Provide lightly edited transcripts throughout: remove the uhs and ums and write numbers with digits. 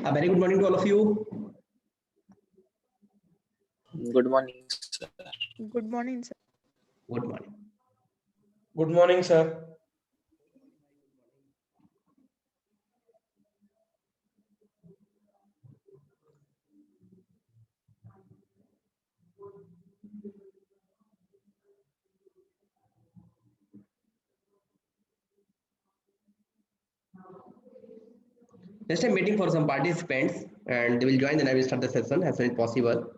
A very good morning to all of you. Good morning, sir. Good morning, sir. Good morning. Good morning, sir. Just I'm waiting for some participants and they will join, then I will start the session as soon as possible.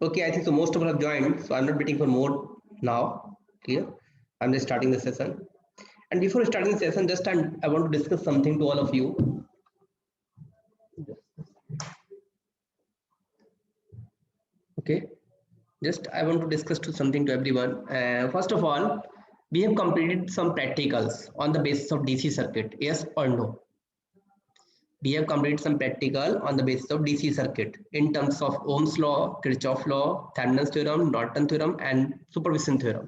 Okay, I think so most of you have joined, so I'm not waiting for more now. Clear? I'm just starting the session. And before starting the session, just I want to discuss something to all of you. Okay, just I want to discuss something to everyone. First of all, we have completed some practicals on the basis of DC circuit. Yes or no? We have completed some practical on the basis of DC circuit in terms of Ohm's law, Kirchhoff law, Thevenin's theorem, Norton theorem, and superposition theorem.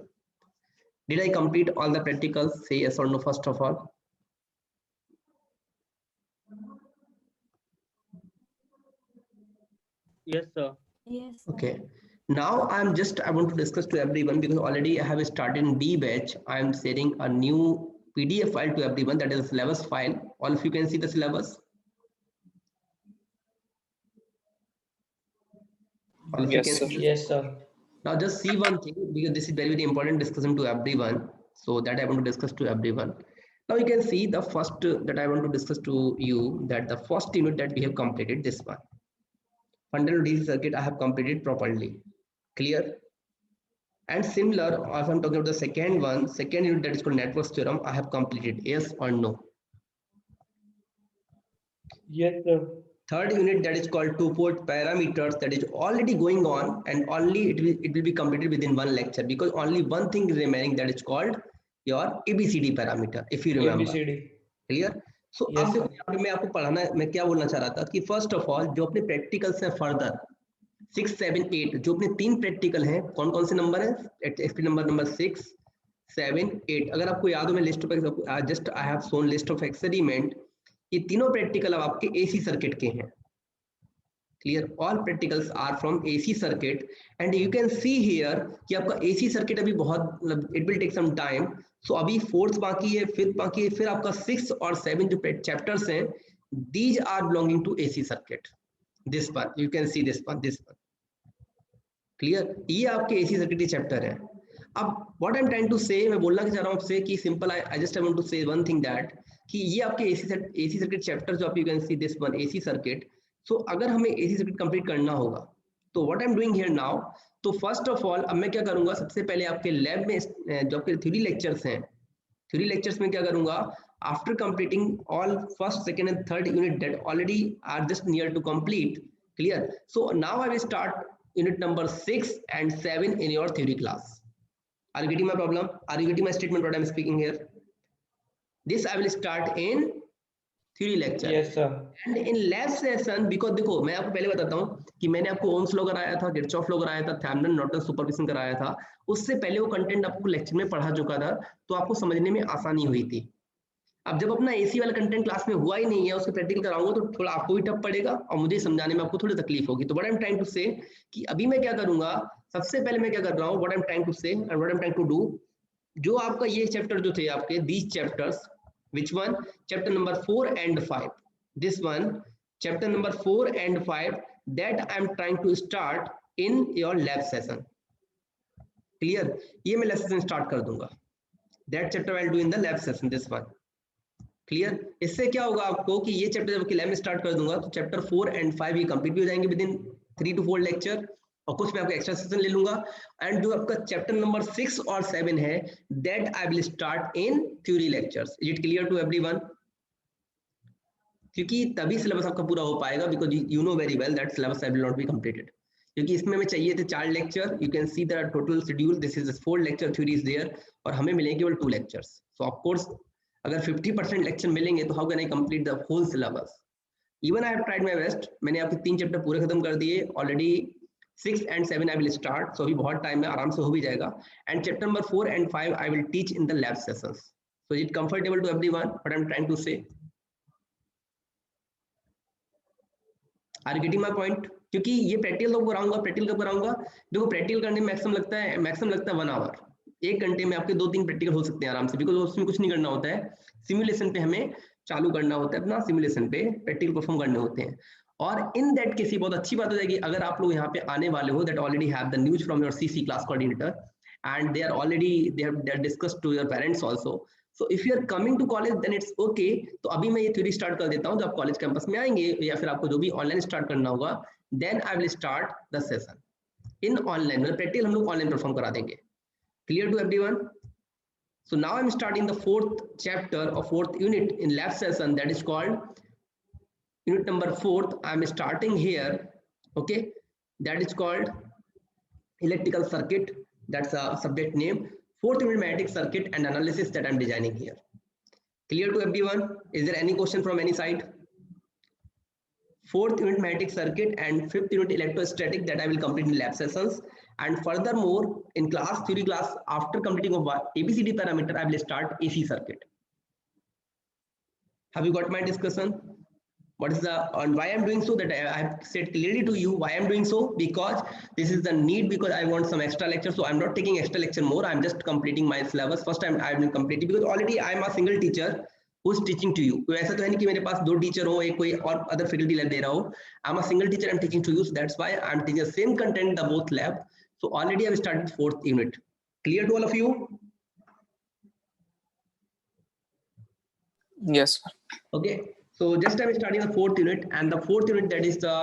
Did I complete all the practicals? Say yes or no first of all. Yes, sir. Yes. Okay. Now I want to discuss to everyone, because already I have started in B batch. I am sharing a new PDF file to everyone, that is a syllabus file. All of you can see the syllabus. All of Yes, you can sir. see. Yes, sir. Now just see one thing, because this is very, very important discussion to everyone. So that I want to discuss to everyone. Now you can see the first that I want to discuss to you, that the first unit that we have completed, this one. Fundamental DC circuit I have completed properly. Clear? And similar, if I'm talking about the second unit, that is called network theorem, I have completed. Yes or no? Yes, sir. Third unit, that is called two-port parameters, that is already going on, and only it will be completed within one lecture, because only one thing is remaining, that is called your ABCD parameter, if you remember. ABCD. Clear? So Yes, अब देखो sir. यहाँ पे मैं आपको पढ़ाना, मैं क्या बोलना चाह रहा था कि फर्स्ट ऑफ ऑल जो अपने प्रैक्टिकल से फर्दर 6, 7, 8 जो अपने 3 प्रैक्टिकल हैं, कौन कौन से नंबर है? Experiment number 6, 7, 8। अगर आपको याद हो, मैं list of just I have shown list of experiment. ये तीनों प्रैक्टिकल अब आपके एसी सर्किट के हैं। Clear? All practicals are from AC circuit, and you can see here कि आपका एसी सर्किट अभी बहुत, it will take some time. So अभी फोर्थ बाकी है, फिफ्थ बाकी है, फिर आपका 6 और 7 जो चैप्टर्स हैं, these are belonging to AC circuit. This one you can see, this one. Clear? ये आपके एसी सर्किट के चैप्टर है। अब what I am trying to say, मैं बोलना चाह रहा हूं आपसे कि simple, I just want to say one thing, that कि ये आपके एसी सर्किट चैप्टर जो आप you can see this one AC circuit. So अगर हमें एसी सर्किट कंप्लीट करना होगा, तो what I am doing here now, तो फर्स्ट ऑफ ऑल अब मैं क्या करूंगा, सबसे पहले आपके लैब में जो आपके थ्योरी लेक्चर्स हैं, थ्योरी लेक्चर्स में क्या करूंगा, after completing all first, second and third unit that already are just near to complete. Clear? So now I will start unit number 6 and 7 in your theory class. Are you getting my problem? Are you getting my statement what I'm speaking here? This I will start in theory lecture. Yes, sir. And in lab session, because देखो मैं आपको पहले बताता हूँ कि मैंने आपको Ohm's law कराया था, किरचॉफ लॉ कराया था, थेवेनिन नॉर्टन सुपरपोजिशन कराया था। उससे पहले वो कंटेंट आपको लेक्चर में पढ़ा चुका था, तो आपको समझने में आसानी हुई थी। अब जब अपना एसी वाला कंटेंट क्लास में हुआ ही नहीं है, उसके प्रैक्टिकल कराऊंगा तो थोड़ा आपको भी टफ पड़ेगा और मुझे समझाने में आपको थोड़ी तकलीफ होगी। तो what I am trying to say कि अभी मैं क्या करूंगा, सबसे पहले मैं क्या कर रहा हूँ, what I am trying to say and what I am trying to do, जो आपका ये चैप्टर जो थे आपके these chapters, which one, chapter number 4 and 5, this one chapter number 4 and 5, that I am trying to start in your lab session. Clear? ये मैं lab session start कर दूंगा, that chapter I will do in the lab session, this one. Clear? इससे क्या होगा आपको कि ये चैप्टर जब लैब में स्टार्ट कर दूंगा तो चैप्टर 4 and 5 ये कंप्लीट भी हो जाएंगे विद इन 3 to 4 लेक्चर, और कुछ मैं आपका एक्स्ट्रा सेशन ले लूंगा। एंड जो आपका चैप्टर नंबर 6 और 7 है, that I will start in theory lectures. Is it clear to everyone? क्योंकि तभी सिलेबस आपका पूरा हो पाएगा, because you know very well that syllabus I will not be completed. क्योंकि इसमें हमें चाहिए थे 4 lecture. You can see the total schedule. This is 4 lecture theory is there और हमें मिलेंगे केवल 2 लेक्चर्स. सो ऑफ कोर्स अगर 50% लेक्चर मिलेंगे तो how can I complete the whole syllabus. Even I have tried my best. मैंने आपके 3 chapter पूरे खत्म कर दिए already. 6 and 7 I will start. So अभी बहुत टाइम है, आराम से हो भी जाएगा. And chapter number 4 and 5 I will teach in the lab sessions. So is it comfortable to everyone what I'm trying to say? Are you getting my point? क्योंकि ये प्रैक्टिकल तो कराऊंगा. प्रैक्टिकल कब कराऊंगा? देखो प्रैक्टिकल करने में मैक्सिमम लगता है 1 आवर. 1 घंटे में आपके 2-3 प्रैक्टिकल हो सकते हैं आराम से, बिकॉज उसमें कुछ नहीं करना होता है. सिमुलेशन पे हमें चालू करना होता है, अपना सिमुलेशन पे प्रैक्टिकल परफॉर्म करने होते हैं. और इन दैट केस बहुत अच्छी बात हो जाएगी अगर आप लोग यहाँ पे आने वाले हो, that already have the news from your CC class coordinator and they are discussed to your parents also. So if you are coming to college then it's okay. तो अभी मैं ये थ्योरी स्टार्ट कर देता हूँ. जब कॉलेज कैंपस में आएंगे या फिर आपको जो भी ऑनलाइन स्टार्ट करना होगा, then I will start the session in online. मतलब प्रैक्टिकल हम लोग ऑनलाइन परफॉर्म करा देंगे. Clear to everyone? So now I'm starting the 4th chapter or 4th unit in lab session, that is called unit number 4th. I'm starting here. Okay, that is called electrical circuit. That's a subject name. 4th unit magnetic circuit and analysis that I'm designing here. Clear to everyone? Is there any question from any side? 4th unit magnetic circuit and 5th unit electrostatic that I will complete in lab sessions. And furthermore, in class, theory class, after completing of ABCD parameter, I will start AC circuit. Have you got my discussion? What is the and why I'm doing so? That I have said clearly to you why I'm doing so, because this is the need, because I want some extra lecture. So I'm not taking extra lecture more. I'm just completing my syllabus. First time I will complete it because already I'm a single teacher who's teaching to you. तो ऐसा तो है नहीं कि मेरे पास 2 teacher हो, एक कोई और अदर फैकल्टी दे रहा हो. I'm a single teacher. I'm teaching to you. So that's why I'm teaching the same content in the both lab. So already I've started 4th unit. Clear to all of you? Yes, sir. Okay. So just I'm starting the 4th unit, and the 4th unit, that is the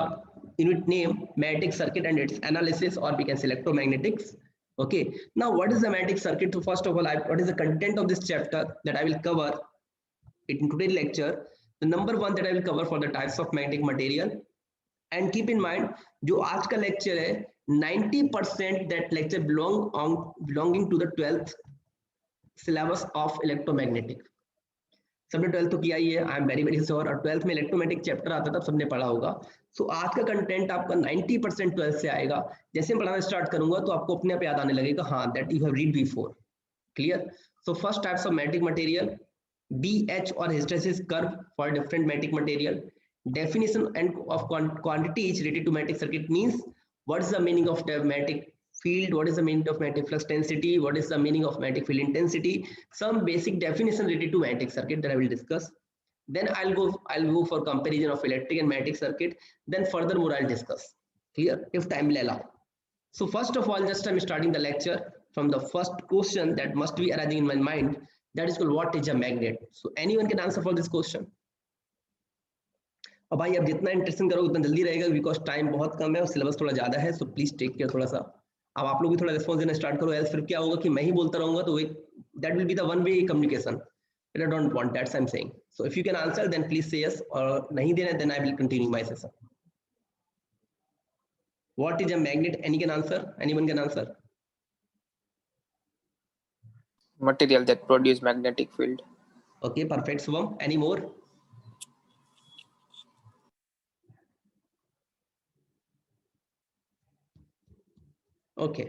unit name magnetic circuit and its analysis, or we can say electromagnetics. Okay. Now what is the magnetic circuit? So first of all, what is the content of this chapter that I will cover in today's lecture? The number 1 that I will cover for the types of magnetic material. And keep in mind, जो आज का lecture है, 90% that lecture belonging to the 12th syllabus of electromagnetic. सबने 12th तो किया ही है, I am very very sure. और 12th में इलेक्ट्रोमैग्नेटिक चैप्टर आता था, सबने पढ़ा होगा. सो आज का कंटेंट आपका 90% 12th से आएगा. जैसे मैं पढ़ाना स्टार्ट करूंगा तो आपको अपने आप याद आने लगेगा, हाँ, that you have read before. Clear? So first types of magnetic material, BH or hysteresis curve for different magnetic material. Definition and of quantities related to magnetic circuit means what is the meaning of the magnetic field, what is the meaning of magnetic flux density, what is the meaning of magnetic field intensity. Some basic definition related to magnetic circuit that I will discuss. Then I'll go for comparison of electric and magnetic circuit. Then furthermore I'll discuss. Clear? If time will allow. So first of all, just I'm starting the lecture from the first question that must be arising in my mind. That is called what is a magnet. So anyone can answer for this question. और भाई आप जितना interesting करोगे उतना जल्दी रहेगा, because time बहुत कम है और सिलेबस थोड़ा ज्यादा है. सो प्लीज टेक केयर थोड़ा सा. अब आप लोग भी थोड़ा रिस्पॉन्स देना स्टार्ट करो, एल्स फिर क्या होगा कि मैं ही बोलता रहूंगा, तो that will be the one way communication. I don't want that's I am saying. So if you can answer then please say yes, और नहीं देना then I will continue my session. What is a magnet? Any can answer? Anyone can answer? Material that produce magnetic field. Okay, perfect. Subham, any more? Okay,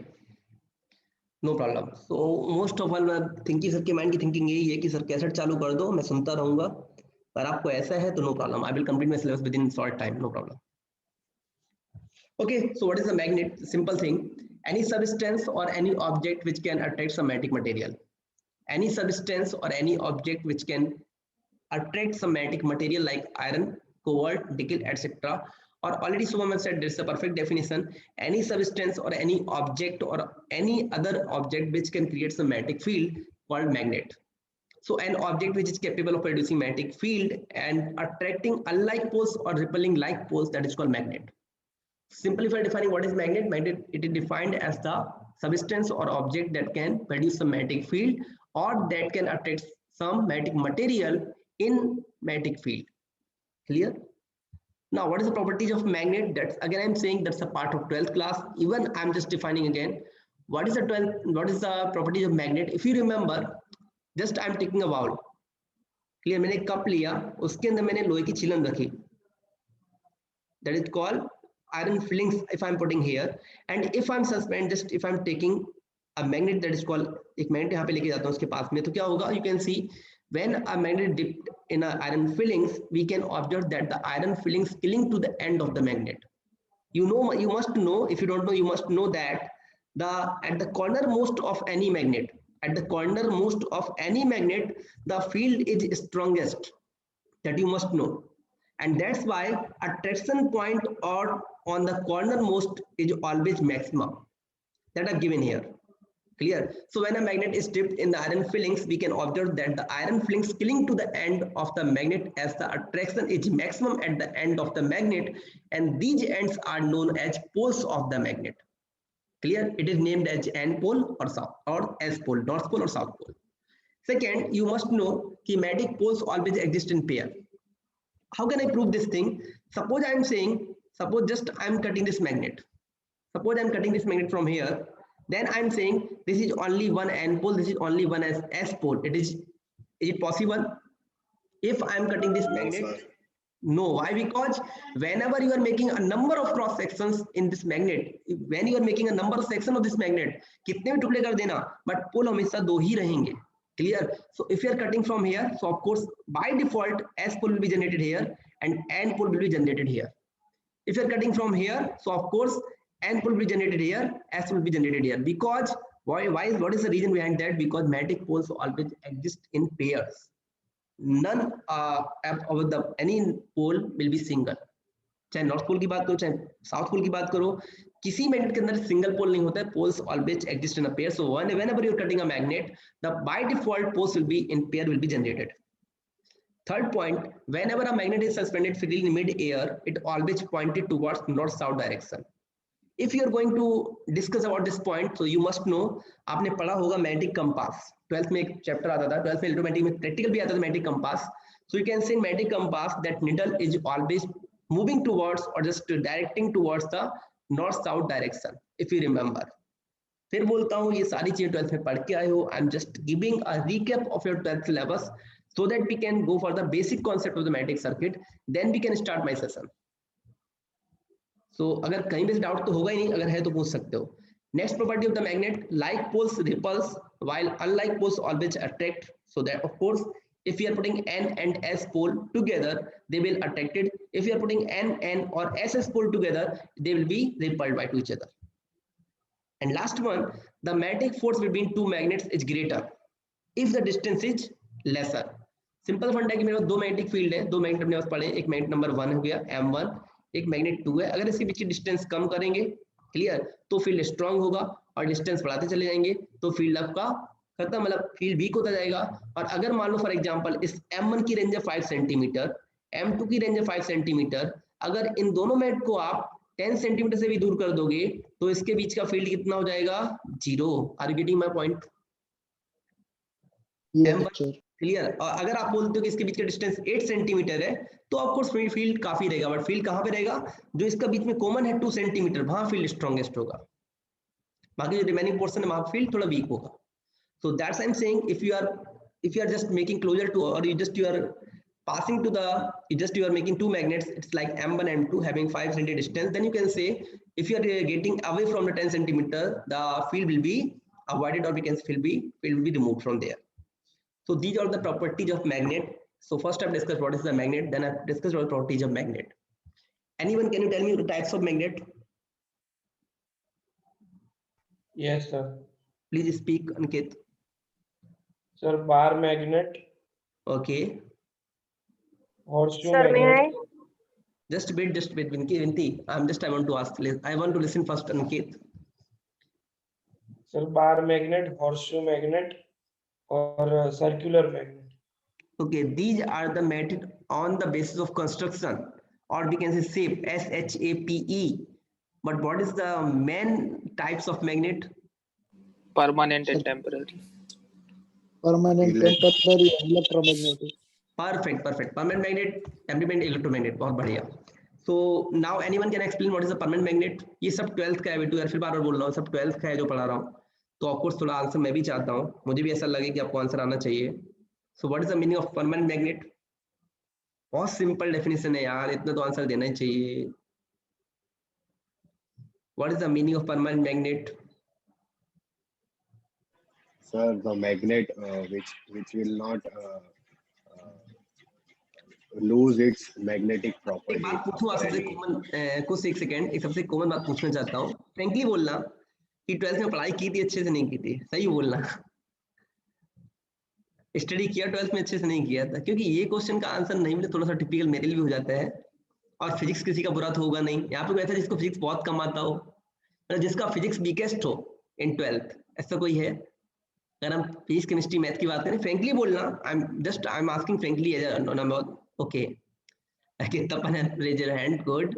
no problem. So most of all thinking, सबके mind की thinking यही है कि sir cassette चालू कर दो, मैं सुनता रहूंगा. पर आपको ऐसा है तो no problem, I will complete my syllabus within short time, no problem. Okay, so what is a magnet? Simple thing. Any substance or any object which can attract some magnetic material. Any substance or any object which can attract some magnetic material like iron, cobalt, nickel, etc. Or already Subham has said this is a perfect definition. Any substance or any object or any other object which can create some magnetic field called magnet. So an object which is capable of producing magnetic field and attracting unlike poles or repelling like poles, that is called magnet. Simplify defining what is magnet. Magnet, it is defined as the substance or object that can produce some magnetic field or that can attract some magnetic material in magnetic field. Clear? Now, what is the properties of magnet? That's again I'm saying that's a part of 12th class. Even I'm just defining again. What is the 12th? What is the properties of magnet? If you remember, just I'm taking a bowl. Clear? मैंने एक cup लिया, उसके अंदर मैंने लोहे की छिलन रखी. That is called iron fillings. If I'm putting here, and if I'm just if I'm taking a magnet that is called एक magnet यहाँ पे लेके जाता हूँ उसके पास में, तो क्या होगा? You can see when a magnet dipped in a iron fillings, we can observe that the iron fillings cling to the end of the magnet. You know, you must know. If you don't know, you must know that at the cornermost of any magnet, the field is strongest. That you must know, and that's why attraction point or on the cornermost is always maximum. That are given here. Clear? So when a magnet is dipped in the iron fillings, we can observe that the iron fillings cling to the end of the magnet as the attraction is maximum at the end of the magnet, and these ends are known as poles of the magnet. Clear? It is named as N pole or south or S pole, north pole or south pole. Second, you must know magnetic poles always exist in pair. How can I prove this thing? Suppose I'm saying, suppose just I'm cutting this magnet. Suppose I'm cutting this magnet from here. Then I'm saying this is only one N pole, this is only one S pole. Is it possible? If I'm cutting this magnet, no. Why? Because whenever you are making a number of cross sections in this magnet, when you are making a number of sections of this magnet, कितने भी टुकड़े कर देना, but pole हमेशा दो ही रहेंगे. Clear? So if you are cutting from here, so of course by default S pole will be generated here and N pole will be generated here. If you are cutting from here, so of course N will be generated here, S will be generated here. Because why? What is the reason behind that? Because magnetic poles always exist in pairs. None of any pole will be single. चाहे north pole की बात करो, चाहे south pole की बात करो, किसी magnet के अंदर सिंगल पोल नहीं होता है. Poles always exist in a pair. So whenever you are cutting a magnet, the by default poles will be in pair, will be generated. Third point, whenever a magnet is suspended freely in mid-air, it always pointed towards north-south direction. If you are going to discuss about this point, so you must know, आपने पढ़ा होगा magnetic compass. 12th में एक chapter आता था, 12th में electromagnetic में practical भी आता था magnetic compass. So you can say magnetic compass that needle is always moving towards or just directing towards the north-south direction. If you remember. फिर बोलता हूँ ये सारी चीजें 12th में पढ़ के आए हो. I'm just giving a recap of your 12th syllabus so that we can go for the basic concept of the magnetic circuit. Then we can start my session. So अगर कहीं भी डाउट तो होगा ही नहीं, अगर है तो पूछ सकते हो. Next property of the magnet, like poles repulse while unlike poles always attract. So that of course if you are putting N and S pole together, they will attracted. If you are putting N or SS pole together, they will be repelled by to each other. And last one, the magnetic force between two magnets is greater if the distance is lesser. Simple फंडा है कि मेरे पास दो magnetic field है, दो magnet अपने पास पड़े, एक मैग्नेट नंबर 1 हो गया M1, एक मैग्नेट 2 है. अगर इसके बीच की डिस्टेंस कम करेंगे, क्लियर, तो फील्ड स्ट्रांग होगा और डिस्टेंस बढ़ाते चले जाएंगे तो फील्ड आपका खत्म, मतलब फील्ड वीक होता जाएगा. और अगर मान लो फॉर एग्जांपल इस M1 की रेंज है 5 सेंटीमीटर, M2 की रेंज है 5 सेंटीमीटर, अगर इन दोनों मैग्नेट को आप 10 सेंटीमीटर से भी दूर कर दोगे तो इसके बीच का फील्ड कितना हो जाएगा? 0. Are you getting my point? Clear. और अगर आप बोलते हो कि इसके बीच का डिस्टेंस 8 सेंटीमीटर है तो ऑफकोर्स फील्ड काफी रहेगा, बट फील्ड कहां पे रहेगा? जो इसका बीच में कॉमन है 2 सेंटीमीटर, वहां फील्ड स्ट्रॉन्गेस्ट होगा, बाकी जो रिमेनिंग पोर्शन है वहां फील्ड थोड़ा वीक होगा. So that's I am saying, if you are just making closer to और you are passing to you are making two magnets, it's like M1 and M2 having 5 centimeter distance, then you can say if you are getting away from the 10 centimeter, the field will be avoided, or we can field will be removed from there. So these are the properties of magnet. So first I've discussed what is the magnet, then I've discussed all the properties of magnet. Anyone can you tell me the types of magnet? Yes, sir. Please speak, Ankit. Sir, bar magnet, Okay. horseshoe Sir, may magnet. I? Just wait, Vinti. I want to ask. I want to listen first, Ankit. Sir, bar magnet, horseshoe magnet, or circular magnet. Okay, these are the magnet on the basis of construction, or we can say shape, SHAPE. But what is the main types of magnet? Permanent and temporary. Permanent temporary electromagnetic. Perfect. Permanent magnet, temporary magnet, electromagnet. बहुत बढ़िया. So now anyone can explain what is a permanent magnet? ये सब 12th का है बेटू यार, फिर बार बार बोल रहा हूँ, सब 12th का है जो पढ़ा रहा हूँ, तो ऑफकोर्स थोड़ा आंसर मैं भी चाहता हूँ, मुझे भी ऐसा लगे कि आपको आंसर आना चाहिए. So what is the meaning of permanent magnet? बहुत सिंपल डेफिनेशन है यार, इतना तो आंसर देना ही चाहिए. What is the meaning of permanent magnet? Sir, the magnet which will not lose its magnetic एक property. बात पूछूं आप सबसे कॉमन, कुछ एक सेकंड, एक सबसे कॉमन बात पूछना चाहता हूँ, फ्रेंकली बोलना कि 12th में पढ़ाई की थी अच्छे से नहीं की थी, सही बोलना. स्टडी किया 12th में अच्छे से नहीं किया था, क्योंकि ये क्वेश्चन का आंसर नहीं मिले थोड़ा सा टिपिकल मेरे लिए भी हो जाता है. और फिजिक्स किसी का बुरा तो होगा नहीं, यहाँ पे कोई ऐसा जिसको फिजिक्स बहुत कम आता हो, मतलब जिसका फिजिक्स वीकेस्ट हो इन 12th, ऐसा कोई है? अगर हम फिजिक्स केमिस्ट्री मैथ की बात करें, फ्रेंकली बोलना, I am asking frankly as a, okay, Tapan raise your hand, good.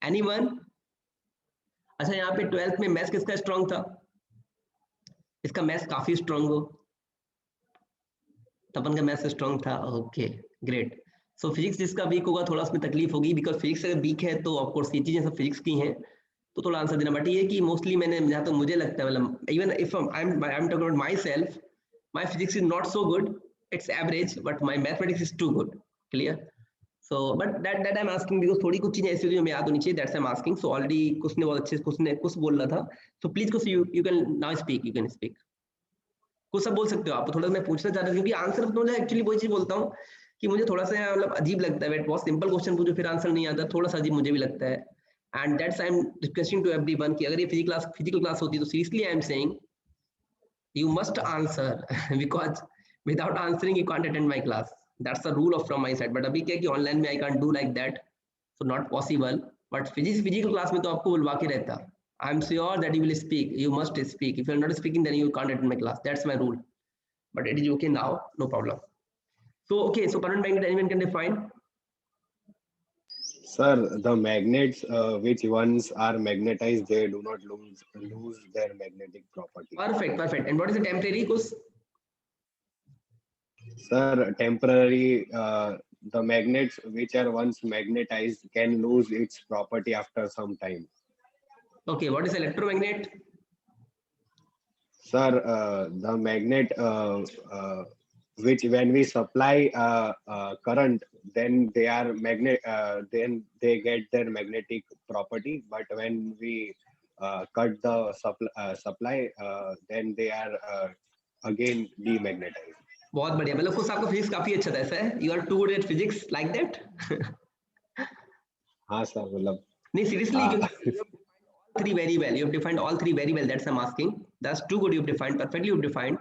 Anyone? अच्छा, यहाँ पे 12th में मैथ्स किसका स्ट्रांग था? इसका मैथ्स काफी स्ट्रांग हो, तपन का मैथ्स स्ट्रांग था, ओके ग्रेट. सो फिजिक्स जिसका वीक होगा थोड़ा उसमें तकलीफ होगी, बिकॉज फिजिक्स अगर वीक है तो ऑफकोर्स ये चीजें सब फिजिक्स की हैं, तो थोड़ा आंसर देना. बट ये कि मोस्टली मैंने, जहाँ तो मुझे लगता है, मतलब even if I am talking about myself, my physics is not so good, it's average, but my mathematics is too good. Clear? So, but that I'm asking because थोड़ी कुछ चीजें ऐसी होती है, मैं याद होनी चाहिए, that's I'm asking. So already कुछ ने बहुत अच्छे से कुछ बोल रहा था, so please कुछ you can now speak, you can speak. कुछ सब बोल सकते हो आप, थोड़ा मैं पूछना चाहता हूँ, क्योंकि आंसर मुझे एक्चुअली वही चीज बोलता हूँ कि मुझे थोड़ा सा मतलब अजीब लगता है, बहुत सिंपल क्वेश्चन पूछो फिर आंसर नहीं आता, थोड़ा सा अजीब मुझे भी लगता है. And that's I am requesting to everyone कि अगर ये फिजिकल क्लास होती तो seriously I am saying you must answer because without answering you can't attend my class. That's the rule of from my side. But अभी क्या कि online में I can't do like that, so not possible. But physical class में तो आपको बुलवा के रहता. I'm sure that you will speak. You must speak. If you're not speaking, then you can't attend my class. That's my rule. But it is okay now, no problem. So okay, so permanent magnet, anyone can define? Sir, the magnets which once are magnetized, they do not lose their magnetic property. Perfect, perfect. And what is the temporary? Cause Sir, temporary, the magnets which are once magnetized can lose its property after some time. okay, what is electromagnet? Sir, the magnet which when we supply current, then they are then they get their magnetic property. But when we cut the supply, then they are again demagnetized. बहुत बढ़िया, मतलब कुछ आपका physics काफी अच्छा था, ऐसा है? You are too good at physics like that? हाँ sir, मतलब नहीं seriously, three very well. You have defined all three very well. That's I'm asking. That's too good. You've defined perfectly. You've defined.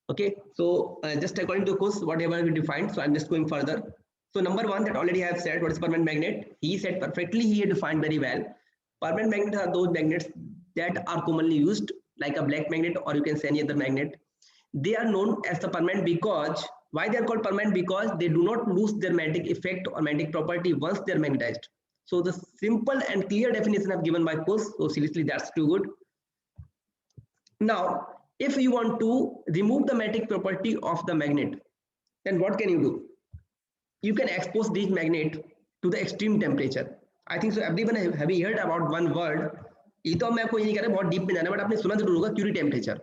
Okay. So just according to the course, whatever we defined. So I'm just going further. So number one, that already I have said. What is permanent magnet? He said perfectly. He defined very well. Permanent magnets are those magnets that are commonly used, like a black magnet, or you can say any other magnet. They are known as the permanent because why they are called permanent? Because they do not lose their magnetic effect or magnetic property once they are magnetized. So the simple and clear definition I've given by course. So seriously, that's too good. Now, if you want to remove the magnetic property of the magnet, then what can you do? You can expose this magnet to the extreme temperature. I think so. Everyone have you heard about one word? ये तो मैं आपको ये नहीं कह रहा बहुत deep में जाना, बट आपने सुना जरूर होगा Curie temperature.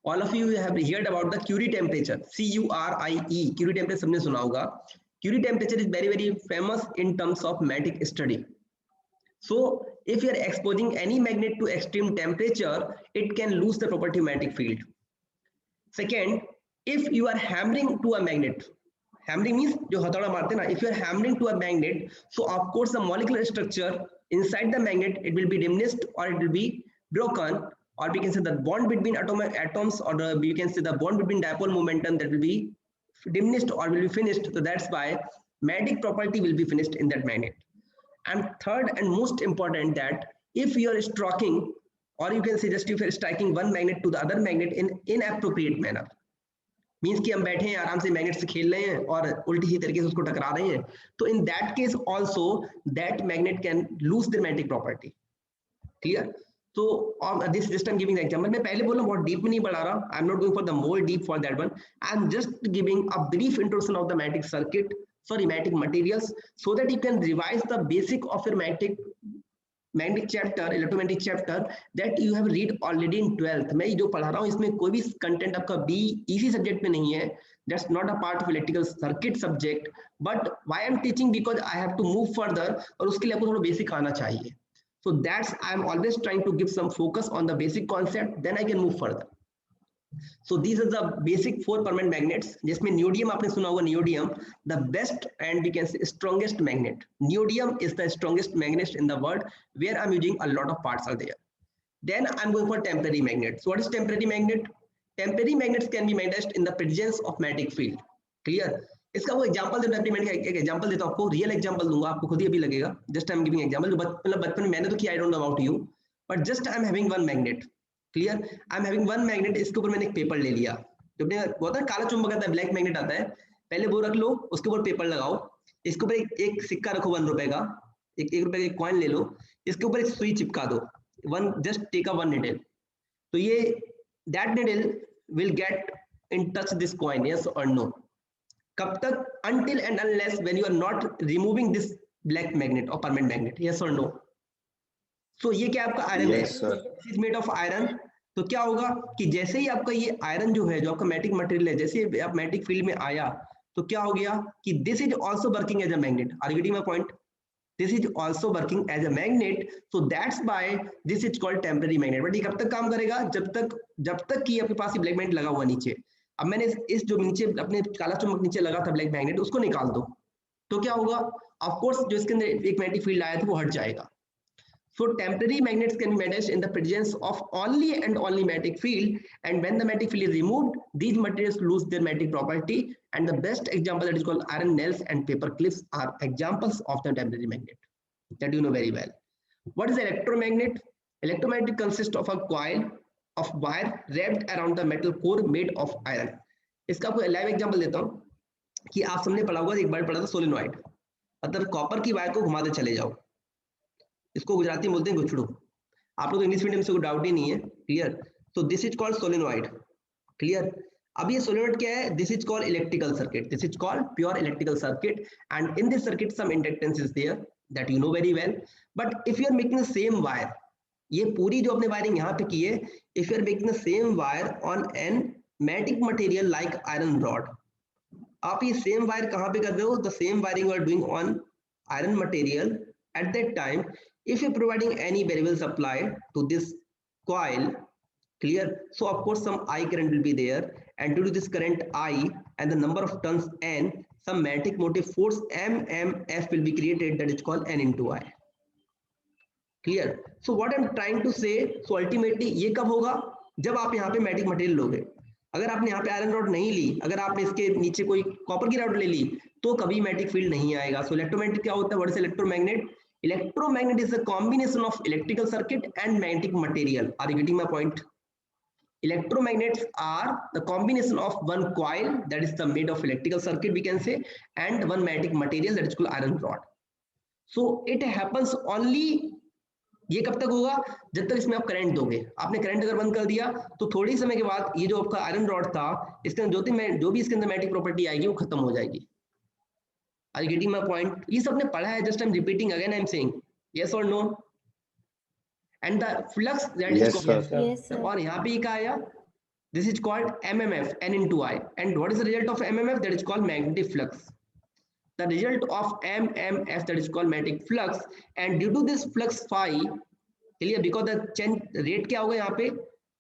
All of you have heard about the Curie temperature. C-U-R-I-E. Curie temperature सबने सुना होगा. Curie temperature is very famous in terms of magnetic study. So if you are exposing any magnet to extreme temperature, it can lose the property of magnetic field. Second, if you are hammering to a magnet, hammering means जो हथौड़ा मारते हैं ना, if you are hammering to a magnet, so of course the molecular structure inside the magnet, it will be diminished or it will be broken, or we can say the bond between atoms, or we can say the bond between dipole momentum, that will be diminished or will be finished. So that's why magnetic property will be finished in that magnet. And third and most important, that if you are striking, or you can say just if you are striking one magnet to the other magnet in inappropriate manner, means कि हम बैठे हैं आराम से magnet से खेल रहे हैं और उल्टी ही तरीके से उसको टकरा रहे हैं, तो in that case also that magnet can lose their magnetic property. Clear? So this just I'm giving the example. मैं पहले बोला बहुत deep में नहीं बढ़ा रहा. I'm not going for the more deep for that one. I'm just giving a brief introduction of the magnetic circuit, magnetic materials, so that you can revise the basic of your magnetic chapter, electromagnetic chapter that you have read already in 12th. मैं जो पढ़ा रहा हूँ इसमें कोई भी content आपका BEC subject में नहीं है. That's not a part of electrical circuit subject. But why I'm teaching? Because I have to move further और उसके लिए आपको थोड़ा बेसिक आना चाहिए. So that's I'm always trying to give some focus on the basic concept. Then I can move further. So these are the basic 4 permanent magnets. जिसमें neodymium आपने सुना होगा, neodymium the best and we can say strongest magnet. Neodymium is the strongest magnet in the world, where I'm using a lot of parts are there. Then I'm going for temporary magnets. So what is temporary magnet? Temporary magnets can be managed in the presence of magnetic field. Clear? इसका वो example देता हूँ, एक example देता हूँ आपको, real example दूंगा, आपको खुद ही अभी लगेगा. Just I am giving example. मतलब बचपन में मैंने तो किया, I don't know about you, but just I am having one magnet. Clear? I am having one magnet. इसके ऊपर मैंने एक पेपर ले लिया, जो अपने होता है काला चुंबक आता है, ब्लैक मैग्नेट आता है. पहले वो रख लो, उसके ऊपर पेपर लगाओ, इसके ऊपर एक सिक्का रखो 1 रुपए का, एक रुपए का कॉइन ले लो, इसके ऊपर एक सुई चिपका दो. One just take a one needle. तो ये that needle will get in touch this coin, yes और नो. कब तक? until and unless when you are not removing this black magnet or permanent magnet, yes or no. So ये क्या आपका iron है, this is made of iron. तो क्या होगा कि जैसे ही आपका ये आयरन जो है, जो आपका मैग्नेटिक मटेरियल है, जैसे ही आप मैग्नेटिक फील्ड में आया तो क्या हो गया कि this is also working as a magnet. Are you getting my point? This is also working as a magnet. So that's why this is called temporary magnet. But ये कब तक काम करेगा? जब तक कि आपके पास ये ब्लैक मैग्नेट लगा हुआ नीचे. अब मैंने इस जो नीचे अपने काला चुंबक नीचे लगा था ब्लैक मैग्नेट, उसको निकाल दो तो क्या होगा? ऑफ कोर्स जो इसके अंदर एक मैग्नेटिक फील्ड आया था वो हट जाएगा. So temporary magnets can be managed in the presence of only and only magnetic field, and when the magnetic field is removed, these materials lose their magnetic property. And the best example that is called iron nails and paper clips are examples of the temporary magnet that you know very well. What is electromagnet? Electromagnet consists of a coil of wire wrapped around the metal core made of iron. इसका आपको live example देता हूँ कि आप सबने पढ़ा होगा, एक बार पढ़ा था सोलेनॉइड, मतलब कॉपर की वायर को घुमाते चले जाओ. इसको गुजराती में बोलते हैं गुछड़ू. आप लोग इंग्लिश मीडियम से कोई डाउट ही नहीं है. Clear? So this is called solenoid. Clear? अब ये सोलेनॉइड क्या है? This is called electrical circuit. This is called pure electrical circuit, and in this circuit some inductance is there that you know very well. But if you are making the same wire, ये पूरी जो अपने wiring यहाँ पे की है, if you are making the same wire on an magnetic material like iron rod, आप ये सेम वायर कहाँ पे कर रहे हो? The same wiring you are doing on iron material. At that time, if you're providing any variable supply to this coil, clear? So of course some I current will be there, and due to this current I and the number of turns N, some magnetic motive force MMF will be created, that is called N into I. Clear? So what I'm trying to say, so ultimately ये कब होगा? जब आप यहाँ पे magnetic material लोगे. अगर आपने यहाँ पे आयरन रॉड नहीं ली, अगर आपने इसके नीचे कोई कॉपर की रॉड ले ली, तो कभी मैग्नेटिक फील्ड नहीं आएगा. सो इलेक्ट्रोमैग्नेट क्या होता है? What is electromagnet? Electromagnet is a combination of electrical circuit and magnetic material. Are you getting my point? Electromagnets are the combination of one coil that is the made of electrical circuit, we can say, and one magnetic material that is called iron rod. So it happens only, ये कब तक होगा? जब तक इसमें आप current दोगे. आपने करंट अगर बंद कर दिया तो थोड़ी समय के बाद ये जो आपका आयरन रॉड था, इसके अंदर जो भी इसके अंदर मैग्नेटिक प्रॉपर्टी आएगी वो खत्म हो जाएगी. Are you getting my point? ये सबने पढ़ा है, just I'm repeating again, I'm saying yes or no. And the flux that is called, Yes, sir. और यहाँ पे क्या आया? This is called MMF, N into I. And what is the result of MMF? That is called magnetic flux. The result of MMF, that is called magnetic flux. And due to this flux phi, clear? Because the change rate क्या होगा यहाँ पे?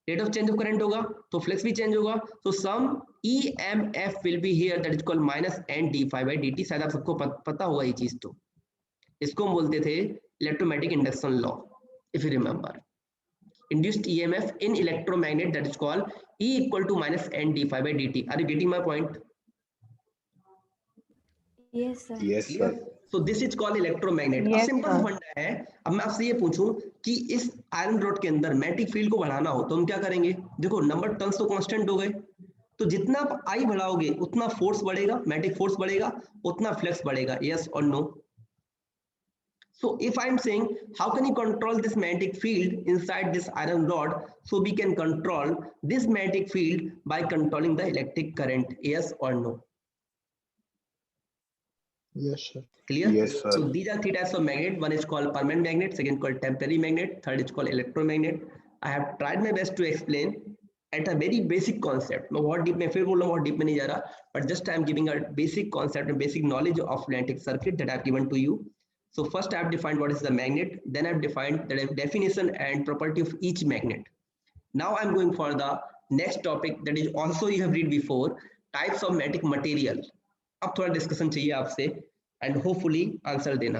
Rate of change of current होगा, तो flux भी change होगा. So some EMF will be here, that is called minus N d phi by dt. शायद आप सबको पता होगा ये चीज. तो इसको हम बोलते थे electromagnetic induction law, if you remember. Induced EMF in electromagnet, that is called E equal to minus N d phi by dt. Are you getting my point? Yes, sir. Yes, sir. So this is called electromagnet. Yes, अब simple sir. फंडा है. अब मैं आपसे ये पूछूं कि इस आयरन रॉड के अंदर मैग्नेटिक फील्ड को बढ़ाना हो तो हम क्या करेंगे? देखो नंबर टर्न्स तो कांस्टेंट हो गए, तो जितना आप आई बढ़ाओगे उतना फोर्स बढ़ेगा, मैग्नेटिक फोर्स बढ़ेगा, उतना फ्लक्स बढ़ेगा. यस और no? So if I'm saying how can you control this magnetic field inside this iron rod, so we can control this magnetic field by controlling the electric current. Yes or no? Yes, sir. Clear? Yes, sir. So these are three types of magnet. One is called permanent magnet, second called temporary magnet, third is called electromagnet. I have tried my best to explain at a very basic concept. मैं बहुत deep में फिर बोल रहा हूँ, बहुत deep में नहीं जा रहा, but just I am giving a basic concept and basic knowledge of electric circuit that I have given to you. So first I have defined what is the magnet, then I have defined the definition and property of each magnet. Now I am going for the next topic, that is also you have read before, types of magnetic material. अब थोड़ा discussion चाहिए आपसे and hopefully answer देना.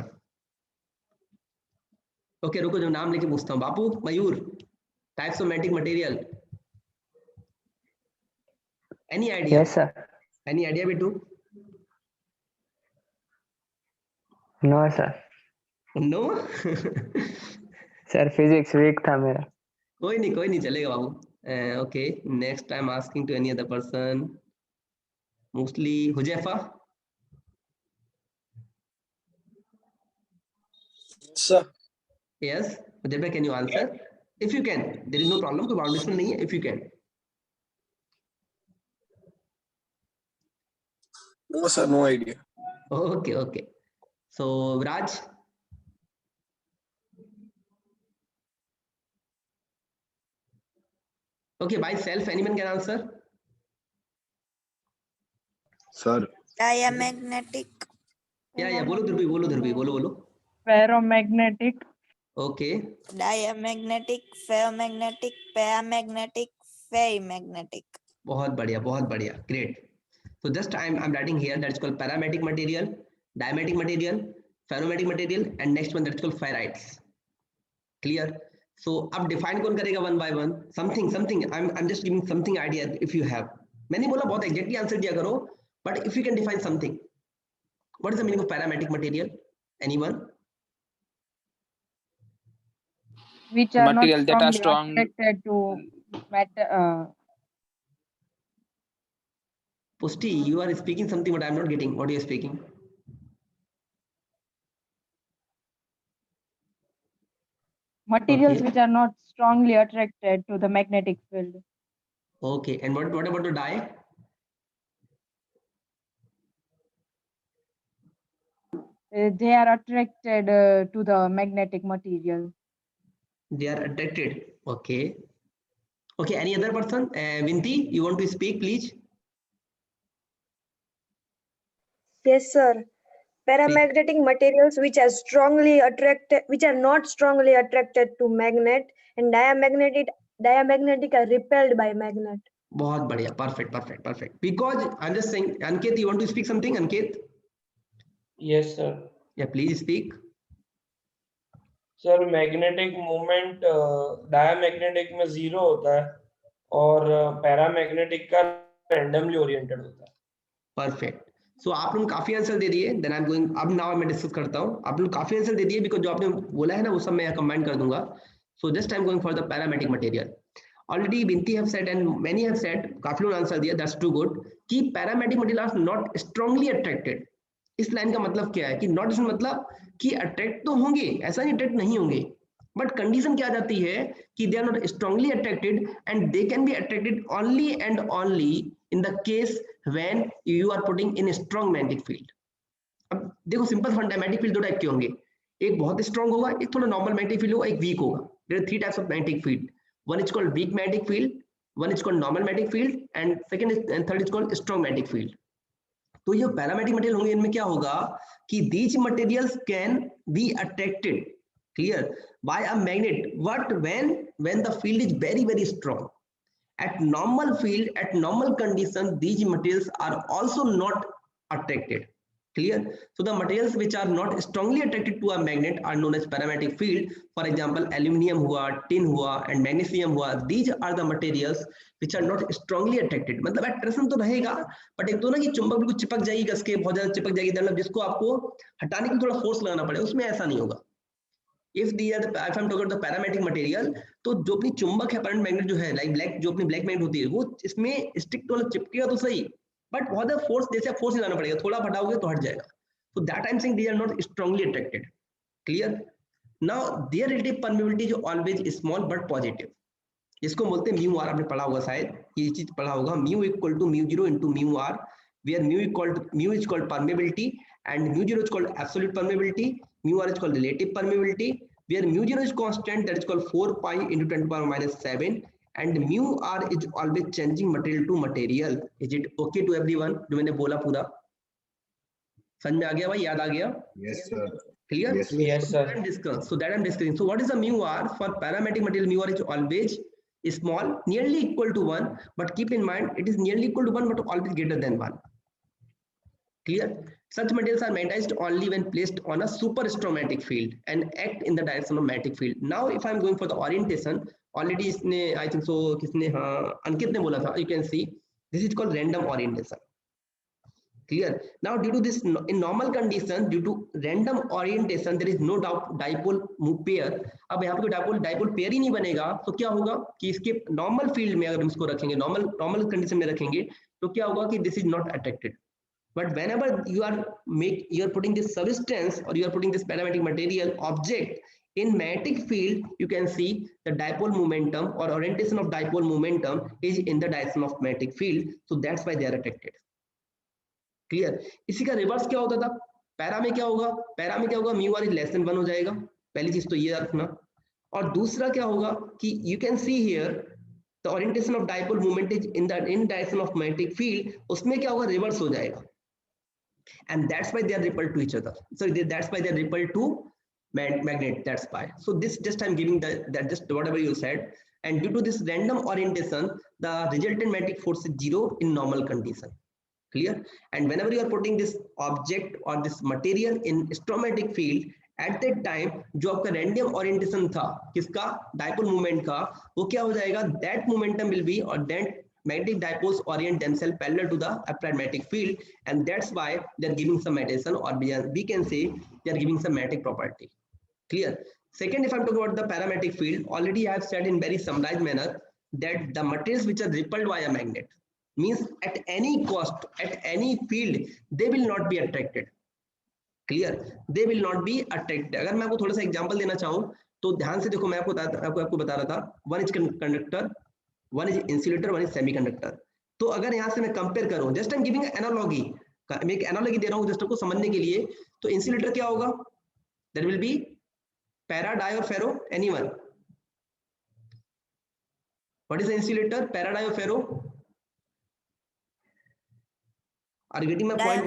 Okay रुको, जो नाम लेके पूछता हूँ. Bapu, Mayur, types of magnetic material. Any idea? Yes, sir. Any idea बेटू? No, sir. No. Sir, physics weak था मेरा. कोई नहीं चलेगा बाबू. Okay, next time asking to any other person. Mostly Huzaifa. Sir. Yes, Hujafa, can you answer? If you can, there is no problem. कोई बाउंडेशन नहीं है. If you can. No, sir, no idea. Okay. So Raj. Okay, by self, anyone can answer? Sir. Diamagnetic. Yeah. बोलो ध्रुवी. Ferromagnetic, Okay. Diamagnetic, ferromagnetic, paramagnetic, ferrimagnetic. बहुत बढ़िया. Great. So just I'm writing here that is called paramagnetic material, diamagnetic material, ferromagnetic material, and next one that's called ferrites. Clear? So अब define कौन करेगा one by one? Something. I'm just giving something idea if you have. मैंने बोला बहुत exactly answer दिया करो, but if you can define something. What is the meaning of paramagnetic material? Anyone? which are Material not that are strongly strong. attracted to matter. Pusti, you are speaking something, but I'm not getting what you are speaking. Materials Okay. which are not strongly attracted to the magnetic field. Okay, and what about the dye? They are attracted to the magnetic material. They are attracted. Okay. Any other person? Vinti, you want to speak, please? Yes, sir. Paramagnetic materials which are not strongly attracted to magnet, and diamagnetic are repelled by magnet. बहुत बढ़िया. Perfect. Because I'm just saying, Ankit, you want to speak something, Ankit? Yes, sir. Yeah, please speak. Sir magnetic moment diamagnetic में 0 होता है और paramagnetic का randomly oriented होता है. Perfect. सो आप लोग काफी आंसर दे दिए. देन आई एम गोइंग, अब नाउ मैं डिस्कस करता हूं. आप लोग काफी आंसर दे दिए बिकॉज़ जो आपने बोला है ना वो सब मैं कंबाइन कर दूंगा. So just I am going for the paramagnetic material. Already Binti have said and many have said, काफी लोग आंसर दिया, दैट्स टू गुड, कि paramagnetic material are not strongly attracted. इस लाइन का मतलब क्या है कि नॉट इसमें मतलब कि अट्रैक्ट तो होंगे, ऐसा नहीं अट्रैक्ट नहीं होंगे, बट कंडीशन क्या जाती है कि they are not strongly attracted and they can be attracted only and only in the case when you are putting in strong magnetic field. अब देखो सिंपल मैग्नेटिक फील्ड दो टाइप के होंगे, एक बहुत स्ट्रांग होगा, एक थोड़ा नॉर्मल मैग्नेटिक फील्ड होगा, एक वीक होगा. There are three types of magnetic field. One is called weak magnetic field, one is called normal magnetic field and second and third is called strong magnetic field. तो ये paramagnetic material होंगे, इनमें क्या होगा कि these materials can be attracted, clear, by a magnet. What when the field is very strong. At normal field, at normal condition, these materials are also not attracted. Clear? So the materials which are not strongly attracted to a magnet are known as paramagnetic field. For example, aluminium हुआ, tin हुआ and magnesium हुआ. These are the materials which are not strongly attracted. मतलब attraction तो रहेगा, but एक तो ना कि चुंबक बिल्कुल चिपक जाएगी, कसके बहुत ज्यादा चिपक जाएगी, मतलब जिसको आपको हटाने के लिए थोड़ा फोर्स लगाना पड़ेगा, उसमें ऐसा नहीं होगा. If I'm talking about the paramagnetic material, तो जो अपनी चुंबक है, परमानेंट मैग्नेट जो है, लाइक ब्लैक जो अपनी ब्लैक मैग्नेट होती है, वो इसमें स्ट्रिक्ट वाला चिपकेगा तो सही, बट बहुत ज्यादा फोर्स, जैसे फोर्स लगाना पड़ेगा, थोड़ा हटाओगे तो हट जाएगा. So that I'm saying they are not strongly attracted. Clear? Now their relative permeability is always small but positive. इसको बोलते हैं म्यू आर. आपने पढ़ा होगा शायद, ये चीज पढ़ा होगा, mu equal to mu 0 into mu r, where mu is called permeability and mu 0 is called absolute permeability, mu r is called relative permeability, where mu 0 is constant, that is called 4 pi into 10 to the power minus 7, and mu r is always changing material to material. Is it okay to everyone? जो मैंने बोला पूरा समझ में आ गया भाई, याद आ गया? Yes, sir. Clear? Yes, Yes, So sir. that I'm discussing. So what is the mu r? For parametric material, mu r is always small, nearly equal to 1, but keep in mind it is nearly equal to 1 but always greater than 1. Clear? Such materials are magnetized only when placed on a superstromatic field and act in the direction of magnetic field. Now if I'm going for the orientation, already इसने I think so किसने हाँ अंकित ने बोला था, you can see this is called random orientation. Clear? Now due to this, in normal condition, due to random orientation, there is no dipole pair. अब यहाँ पे कोई dipole pair ही नहीं बनेगा, तो क्या होगा कि इसके normal field में अगर हम इसको रखेंगे, normal condition में रखेंगे, तो क्या होगा कि this is not attracted. But whenever you are putting this substance or you are putting this parametric material object in magnetic field, you can see the dipole momentum or orientation of dipole momentum is in the direction of magnetic field. So that's why they are attracted. Clear? इसी का reverse क्या होता था? Para में क्या होगा? Para में क्या होगा? Mu r is less than 1 हो जाएगा, पहली चीज तो ये रखना। और दूसरा क्या होगा कि you can see here the orientation of dipole moment is in direction of magnetic field, उसमें क्या होगा? रिवर्स हो जाएगा, and that's why they are repelled to each other, so that's why they are repelled to magnet. That's why. So this just I'm giving that just whatever you said, and due to this random orientation, the resultant magnetic force is 0 in normal condition. Clear? And whenever you are putting this object or this material in stomatic field, at that time जो आपका random orientation था किसका? dipole moment का, वो क्या हो जाएगा? That momentum will be, or that magnetic dipoles orient themselves parallel to the applied magnetic field, and that's why they are giving some magnetism, or we can say they are giving some magnetic property. Clear? Second, if I'm talking about the parametric field, already I have said in very summarized manner that the materials which are repelled by a magnet means at any cost, at any field, they will not be attracted. Clear? They will not be attracted. अगर मैं आपको थोड़ा सा example देना चाहूँ तो ध्यान से देखो, मैं आपको बता रहा था, one is conductor, one is insulator, one is semiconductor. तो अगर यहाँ से मैं कंपेयर करूँ, just I am giving analogy, मैं एक एनालॉजी दे रहा हूँ जस्ट आपको समझने के लिए. तो इंसुलेटर क्या होगा? There will be para, dia और ferro. Anyone? What is the insulator? Para, dia और ferro? Are you getting my point?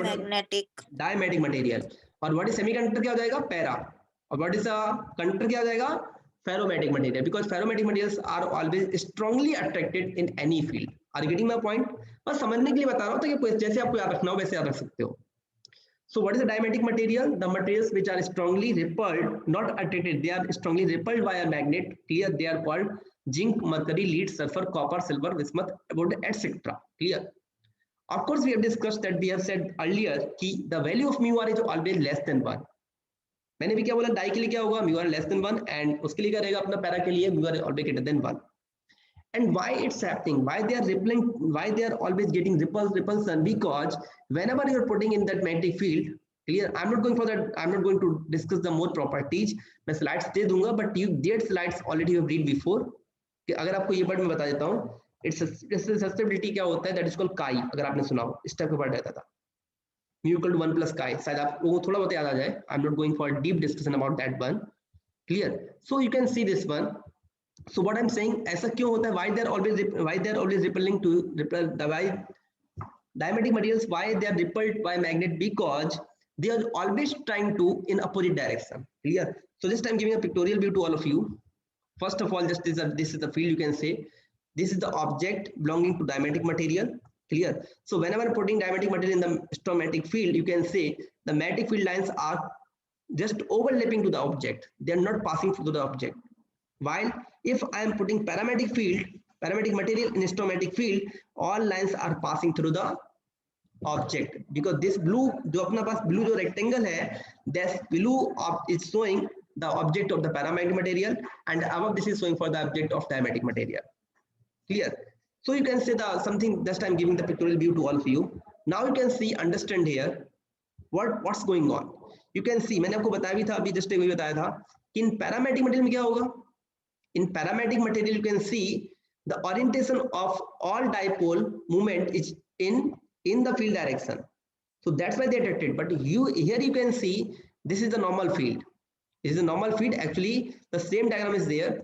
Diamagnetic material. और what is semiconductor क्या हो जाएगा? पैरा. और what is conductor क्या हो जाएगा? Ferromagnnetic material. Because ferromagnnetic materials are always strongly attracted in any field. Are you getting my point? बस समझने के लिए बता रहा हूँ ताकि जैसे आपको याद रखना हो वैसे याद रख सकते हो. So what is the diamagnetic material? The materials which are strongly repelled, not attracted, they are strongly repelled by a magnet. Clear? They are called zinc, mercury, lead, sulfur, copper, silver, bismuth, wood, etc. Clear? Of course, we have discussed that, we have said earlier कि the value of mu r is always less than 1. मैंने भी क्या बोला? Die के लिए क्या होगा? mu r less than 1, and उसके लिए क्या रहेगा? अपना पैरा के लिए mu r always greater than 1. And why it's happening? Why they are repelling? Why they are always getting repulsion? Because whenever you are putting in that magnetic field, clear? I'm not going for that. I'm not going to discuss the more properties. मैं slides दे दूंगा, but you did slides already you have read before. कि अगर आपको ये word मैं बता देता हूँ, सस्टेबिलिटी क्या होता है? दैट इज कॉल्ड काई. अगर आपने सुना हो, इस टाइप का वर्ड रहता था, mu equal to 1 plus chi. शायद आपको थोड़ा बहुत याद आ जाए. I am not going for deep discussion about that one. Clear? So you can see this one. So what I am saying, ऐसा क्यों होता है? Why they are always repelling to repel the diamagnetic materials? Why they are repelled by magnet? Because they are always trying to in opposite direction. Clear? So just I'm giving a pictorial view to all of you. First of all, just this is the field, you can say. This is the object belonging to diamagnetic material. Clear? So whenever putting diamagnetic material in the stomatic field, you can say the magnetic field lines are just overlapping to the object. They are not passing through the object. While if I am putting parametric material in stomatic field, all lines are passing through the object. Because this blue, जो अपना पास blue जो rectangle है, this blue is showing the object of the paramagnetic material, and above this is showing for the object of diamagnetic material. Clear? So you can say the something, just I'm giving the pictorial view to all of you. Now you can see, understand here what's going on. You can see, मैंने आपको बताया भी था, अभी just एक बताया था कि इन पैरामेट्रिक मटेरियल में क्या होगा? In parametric material, you can see the orientation of all dipole moment is in the field direction. So that's why they attracted. But here you can see this is the normal field. This is a normal field. Actually, the same diagram is there.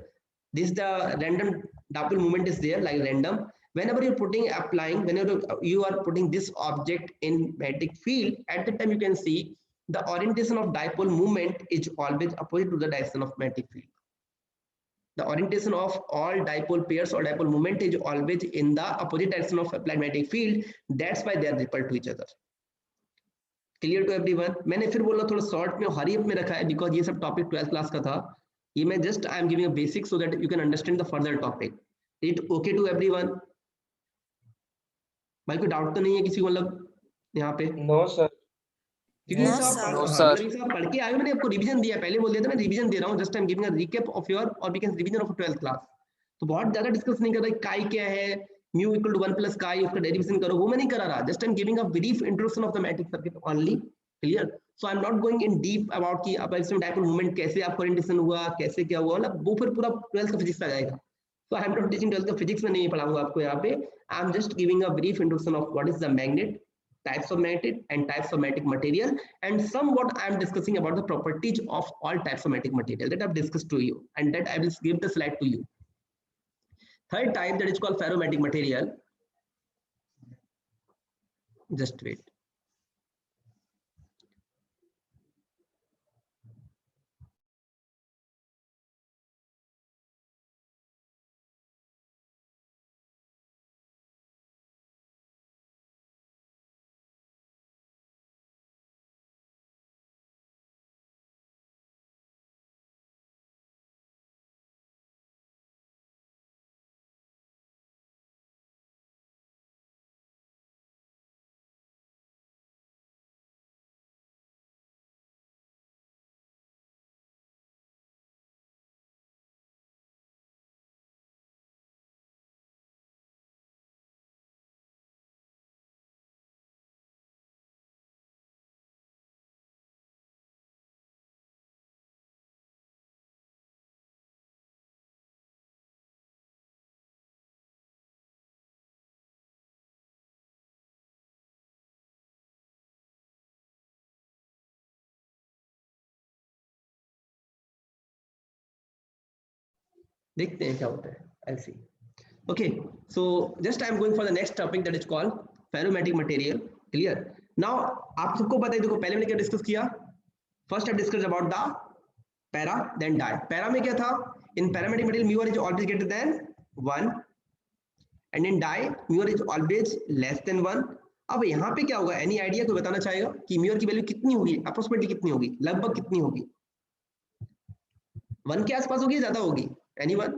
This is the random dipole moment is there, like random. Whenever you're whenever you are putting this object in magnetic field, at the time you can see the orientation of dipole moment is always opposite to the direction of magnetic field. The orientation of all dipole pairs or dipole moment is always in the opposite direction of applied magnetic field. That's why they are repelled to each other. Clear to everyone? मैंने फिर बोला थोड़ा short में hurry up में रखा है because ये सब टॉपिक 12th क्लास का था. ये मैं just I am giving a basic so that you can understand the further topic. It okay to everyone? भाई कोई डाउट तो नहीं है किसी को मतलब यहाँ पे? No sir. क्योंकि No, ये सब sir. No, हाँ, sir. मतलब ये सब पढ़ के आए हो. मैंने आपको रिवीजन दिया, पहले बोल दिया था मैं रिवीजन दे रहा हूँ. Just I am giving a recap of your और we can revision of 12th class. तो बहुत ज्यादा डिस्कस नहीं कर रहा काई क्या है, mu equal to 1 plus chi, उसका डेरिवेशन करो, वो मैं नहीं करा रहा. Just I am giving a brief introduction of the magnetic circuit only. Clear? So I am not going in deep about कि अब इसमें डाइपोल मूवमेंट कैसे आपको ओरिएंटेशन हुआ, कैसे क्या हुआ, मतलब वो फिर पूरा 12th का फिजिक्स आ जाएगा. So I am not teaching 12th का फिजिक्स में नहीं पढ़ाऊंगा आपको यहाँ पे. I am just giving a brief introduction of what is the magnet, types of magnet and types of magnetic material, and somewhat I am discussing about the properties of all types of magnetic material that I have discussed to you, and that I will give the slide to you. Third type, that is called ferromagnetic material. Just wait. देखते हैं क्या होता है. I'll see. Okay, so just I'm going for the next topic that is called ferromagnetic material. Clear? Now आप सबको पता है, देखो पहले मैंने क्या डिस्कस किया. First I discussed about the para, then di. Para में क्या था? In paramagnetic material mu r is always greater than 1, and in di mu r is always less than 1. अब यहाँ पे क्या होगा? एनी आइडिया कोई बताना चाहेगा कि mu r की वैल्यू कितनी होगी, अप्रोक्सीमेटली कितनी होगी, लगभग कितनी होगी? 1 के आसपास होगी, ज्यादा होगी? Anyone?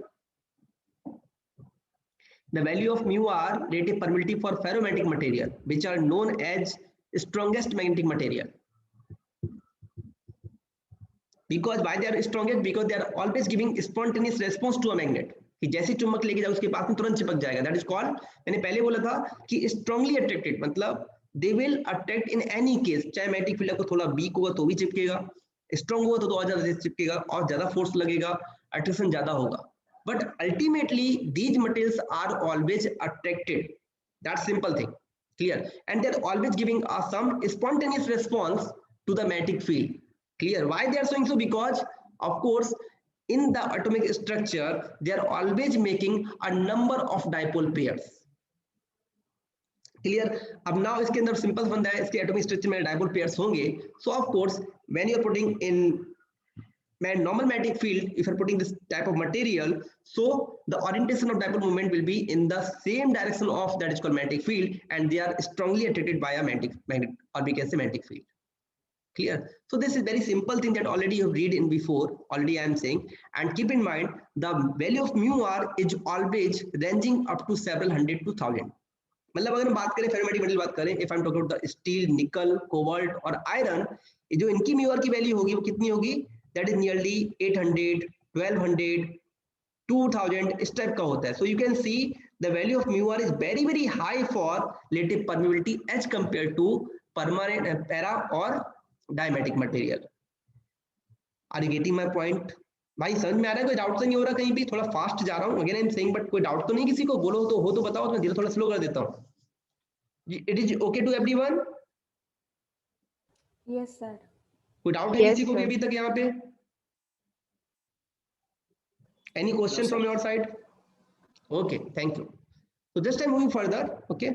The value of mu r relative permittivity for ferromagnetic material, which are known as strongest magnetic material. Because why they are strongest? Because they are always giving spontaneous response to a magnet. कि जैसे चुंबक लेके जाओ उसके पास में तुरंत चिपक जाएगा. That is called, मैंने पहले बोला था कि strongly attracted, मतलब they will attract in any case. चाहे मैग्नेटिक फील्ड को थोड़ा वीक होगा तो भी चिपकेगा, स्ट्रॉन्ग होगा तो और ज्यादा चिपकेगा, और ज्यादा फोर्स लगेगा, attraction ज्यादा होगा. But ultimately these materials are always attracted. That's simple thing. Clear? And they're always giving us some spontaneous response to the magnetic field. Clear? Why they are showing so? Because of course in the atomic structure they are always making a number of dipole pairs. Clear? अब now इसके अंदर simple बंदा है, इसके atomic structure में dipole pairs होंगे. So of course when you are putting in normal magnetic field, if you are putting this type of material, so the orientation of dipole moment will be in the same direction of that is called magnetic field, and they are strongly attracted by a magnet, or we can say magnetic field. Clear? So this is very simple thing that already you have read in before, already I am saying, and keep in mind the value of mu r is always ranging up to several hundred to 1000. मतलब अगर हम बात करें ferromagnetic material बात करें, if I am talking about the steel, nickel, cobalt और iron, जो इनकी mu r की वैल्यू होगी वो कितनी होगी? That is nearly 800, 1200, 2000 इस टाइप का होता है. So you can see the value of mu r is very very high for relative permeability as compared to permanent para or diamagnetic material. Are you getting my point? भाई समझ में आ रहा है? कोई डाउट तो नहीं हो रहा कहीं भी? थोड़ा फास्ट जा रहा हूँ, again I am saying, but कोई डाउट तो नहीं किसी को? बोलो तो हो तो बताओ, तो मैं धीरे थोड़ा स्लो कर देता हूँ. It is okay to everyone? Yes, sir. कोई डाउट है Yes, किसी को भी sir. अभी तक यहाँ पे? Any question from your side? Okay, thank you. So just I'm moving further. Okay.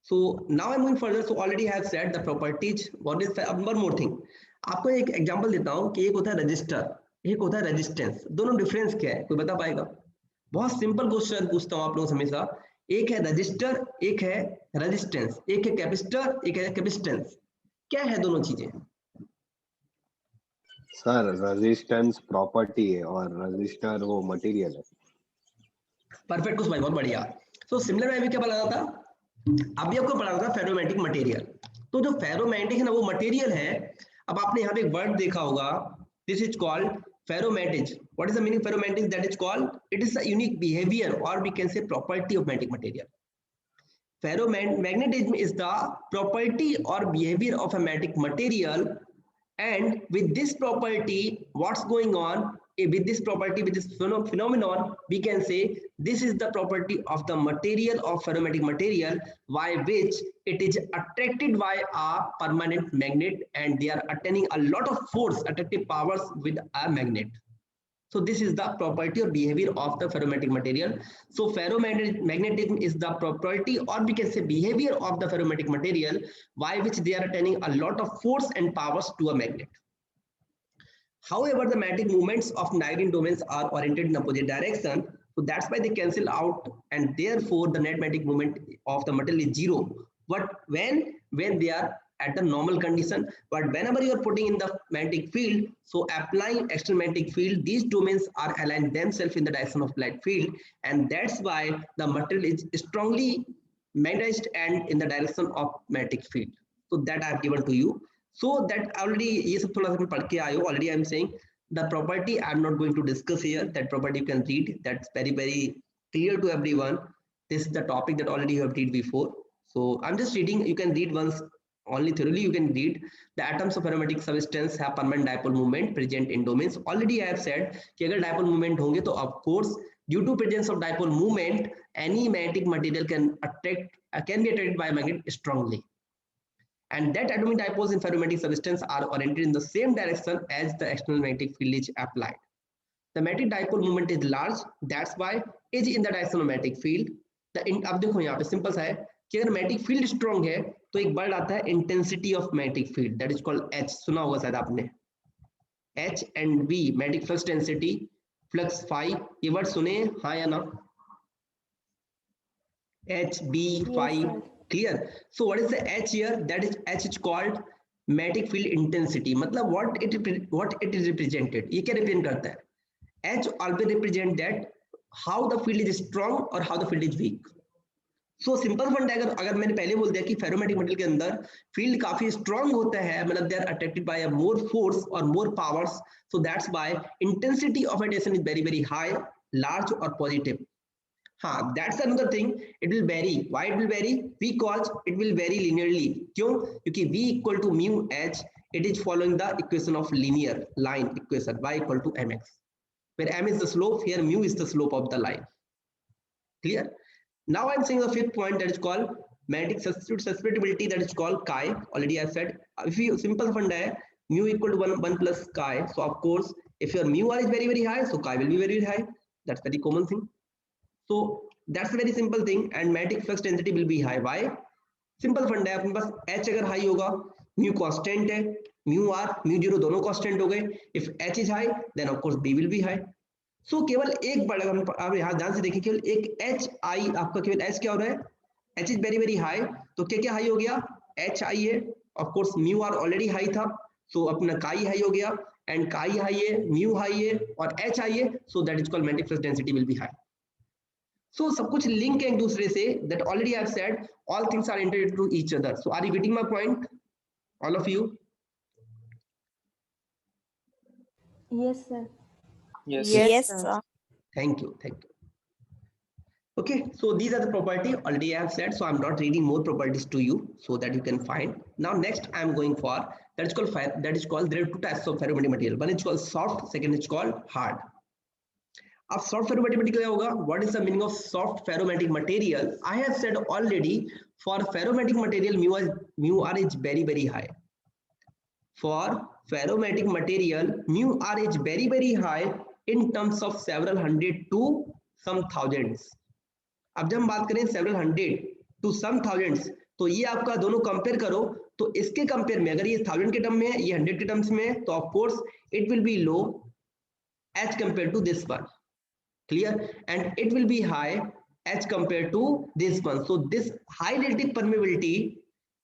So now I'm moving further. So already I have said the properties. What is one more thing? आपको एक example देता हूँ कि एक होता है register, एक होता है रेजिस्टेंस. दोनों डिफरेंस क्या है, कोई बता पाएगा? बहुत सिंपल क्वेश्चन पूछता हूँ आप लोगों से हमेशा. एक है रजिस्टर, एक है रेजिस्टेंस, एक है कैपेसिटर, एक है कैपेसिटेंस. क्या है दोनों चीजें? सर रेजिस्टेंस प्रॉपर्टी है और रजिस्टर वो मटेरियल है. परफेक्ट कुछ भाई, बहुत बढ़िया. सो सिमिलर में भी क्या पढ़ा था? अभी आपको पढ़ा था फेरोमैग्नेटिक मटेरियल. तो जो फेरोमैग्नेटिक है ना वो मटेरियल है. अब आपने यहाँ पे एक वर्ड देखा होगा, this is called ferromagnetic. What is the meaning of ferromagnetic? That is called, it is a unique behavior or we can say property of magnetic material. Ferromagnetism is the property or behavior of a magnetic material, and with this property what's going on, with this property, with this phenomenon, we can say this is the property of the material of ferromagnetic material by which it is attracted by a permanent magnet and they are attaining a lot of force, attractive powers with a magnet. So this is the property or behavior of the ferromagnetic material. So ferromagnetism is the property or we can say behavior of the ferromagnetic material by which they are attaining a lot of force and powers to a magnet. However, the magnetic movements of Nagin domains are oriented in opposite direction. So that's why they cancel out and therefore the net magnetic moment of the material is zero. But when they are at the normal condition, but whenever you are putting in the magnetic field, so applying external magnetic field, these domains are aligned themselves in the direction of light field, and that's why the material is strongly magnetized and in the direction of magnetic field. So that I have given to you. So that already ये सब थोड़ा सा मैं पढ़ के आया हूँ. Already I am saying the property I am not going to discuss here. That property you can read. That's very clear to everyone. This is the topic that already you have read before. So I'm just reading. You can read once. Only thoroughly you can read. The atoms of aromatic substance have permanent dipole moment present in domains. Already I have said कि अगर dipole moment होंगे तो of course due to presence of dipole moment any magnetic material can be attracted by a magnet strongly. And that atomic dipoles in ferromatic substance are oriented in the same direction as the external magnetic field is applied. The magnetic dipole moment is large. That's why it is in the direction of magnetic field. अब देखो यहाँ पे simple सा है कि अगर magnetic field strong है तो एक वर्ड आता है intensity of magnetic field, that is called H. सुना होगा शायद आपने H and B, magnetic flux density, flux phi, ये वर्ड सुने हाँ या ना? H B phi, clear? So what is the H here? That is H is called magnetic field intensity. मतलब व्हाट इट इज रिप्रेजेंटेड, ये क्या represent करता है? H always represent that how the field is strong और how the field is weak. So simple fund है, अगर मैंने पहले बोल दिया कि फेरोमैग्नेटिक मटेरियल के अंदर फील्ड काफी स्ट्रॉन्ग होता है, मतलब they are attracted by a more force और more powers, so that's why intensity of addition is very high, large और पॉजिटिव. हाँ, that's another thing, it will vary. Why it will vary? Because it will vary linearly. क्यों? क्योंकि v equal to mu h, it is following the equation of linear line equation, y equal to mx, where m is the slope, here mu is the slope of the line. Clear? Now I'm saying the fifth point, that is called magnetic susceptibility, that is called chi. Already I said, if you simple fund hai mu equal to 1 plus chi, so of course if your mu r is very high, so chi will be very high. That's very common thing. So that's a very simple thing, and magnetic flux density will be high. Why? Simple fund है, अपने पास h अगर high होगा, mu constant है, mu r mu 0 दोनों constant हो गए. If h is high, then of course b will be high. सो केवल एक बड़ा, आप यहाँ ध्यान से देखिए, केवल एक एच आई, आपका केवल एच क्या हो रहा है? एच इज वेरी हाई, तो क्या हाई हो गया? एच आई है. Of course mu r already high था, सो अपना काई हाई हो गया, एंड काई हाई है, म्यू हाई है और एच हाई है, so that is called magnetic flux density will be high. So सब कुछ लिंक है एक दूसरे से, that already I have said all things are interlinked to each other. So are you getting my point, all of you? Yes, sir. Yes, sir. Thank you. Okay, so these are the property already I have said, so I'm not reading more properties to you so that you can find. Now next I'm going for, that is called there are two types of ferromagnetic material. One is called soft, second is called hard. अब soft ferromagnetic material क्या होगा? What is the meaning of soft ferromagnetic material? I have said already, For ferromatic material, mu r is very high. For ferromatic material, mu r is very high in terms of several hundred to some thousands. अब जब हम बात करें several hundred to some thousands, तो ये आपका दोनों compare करो, तो इसके कंपेयर में अगर ये 1000 के टर्म में है, ये 100 के टर्म्स में है, तो of course it will be low as compared to this one. Clear? And it will be high as compared to this one. So this high relative permeability,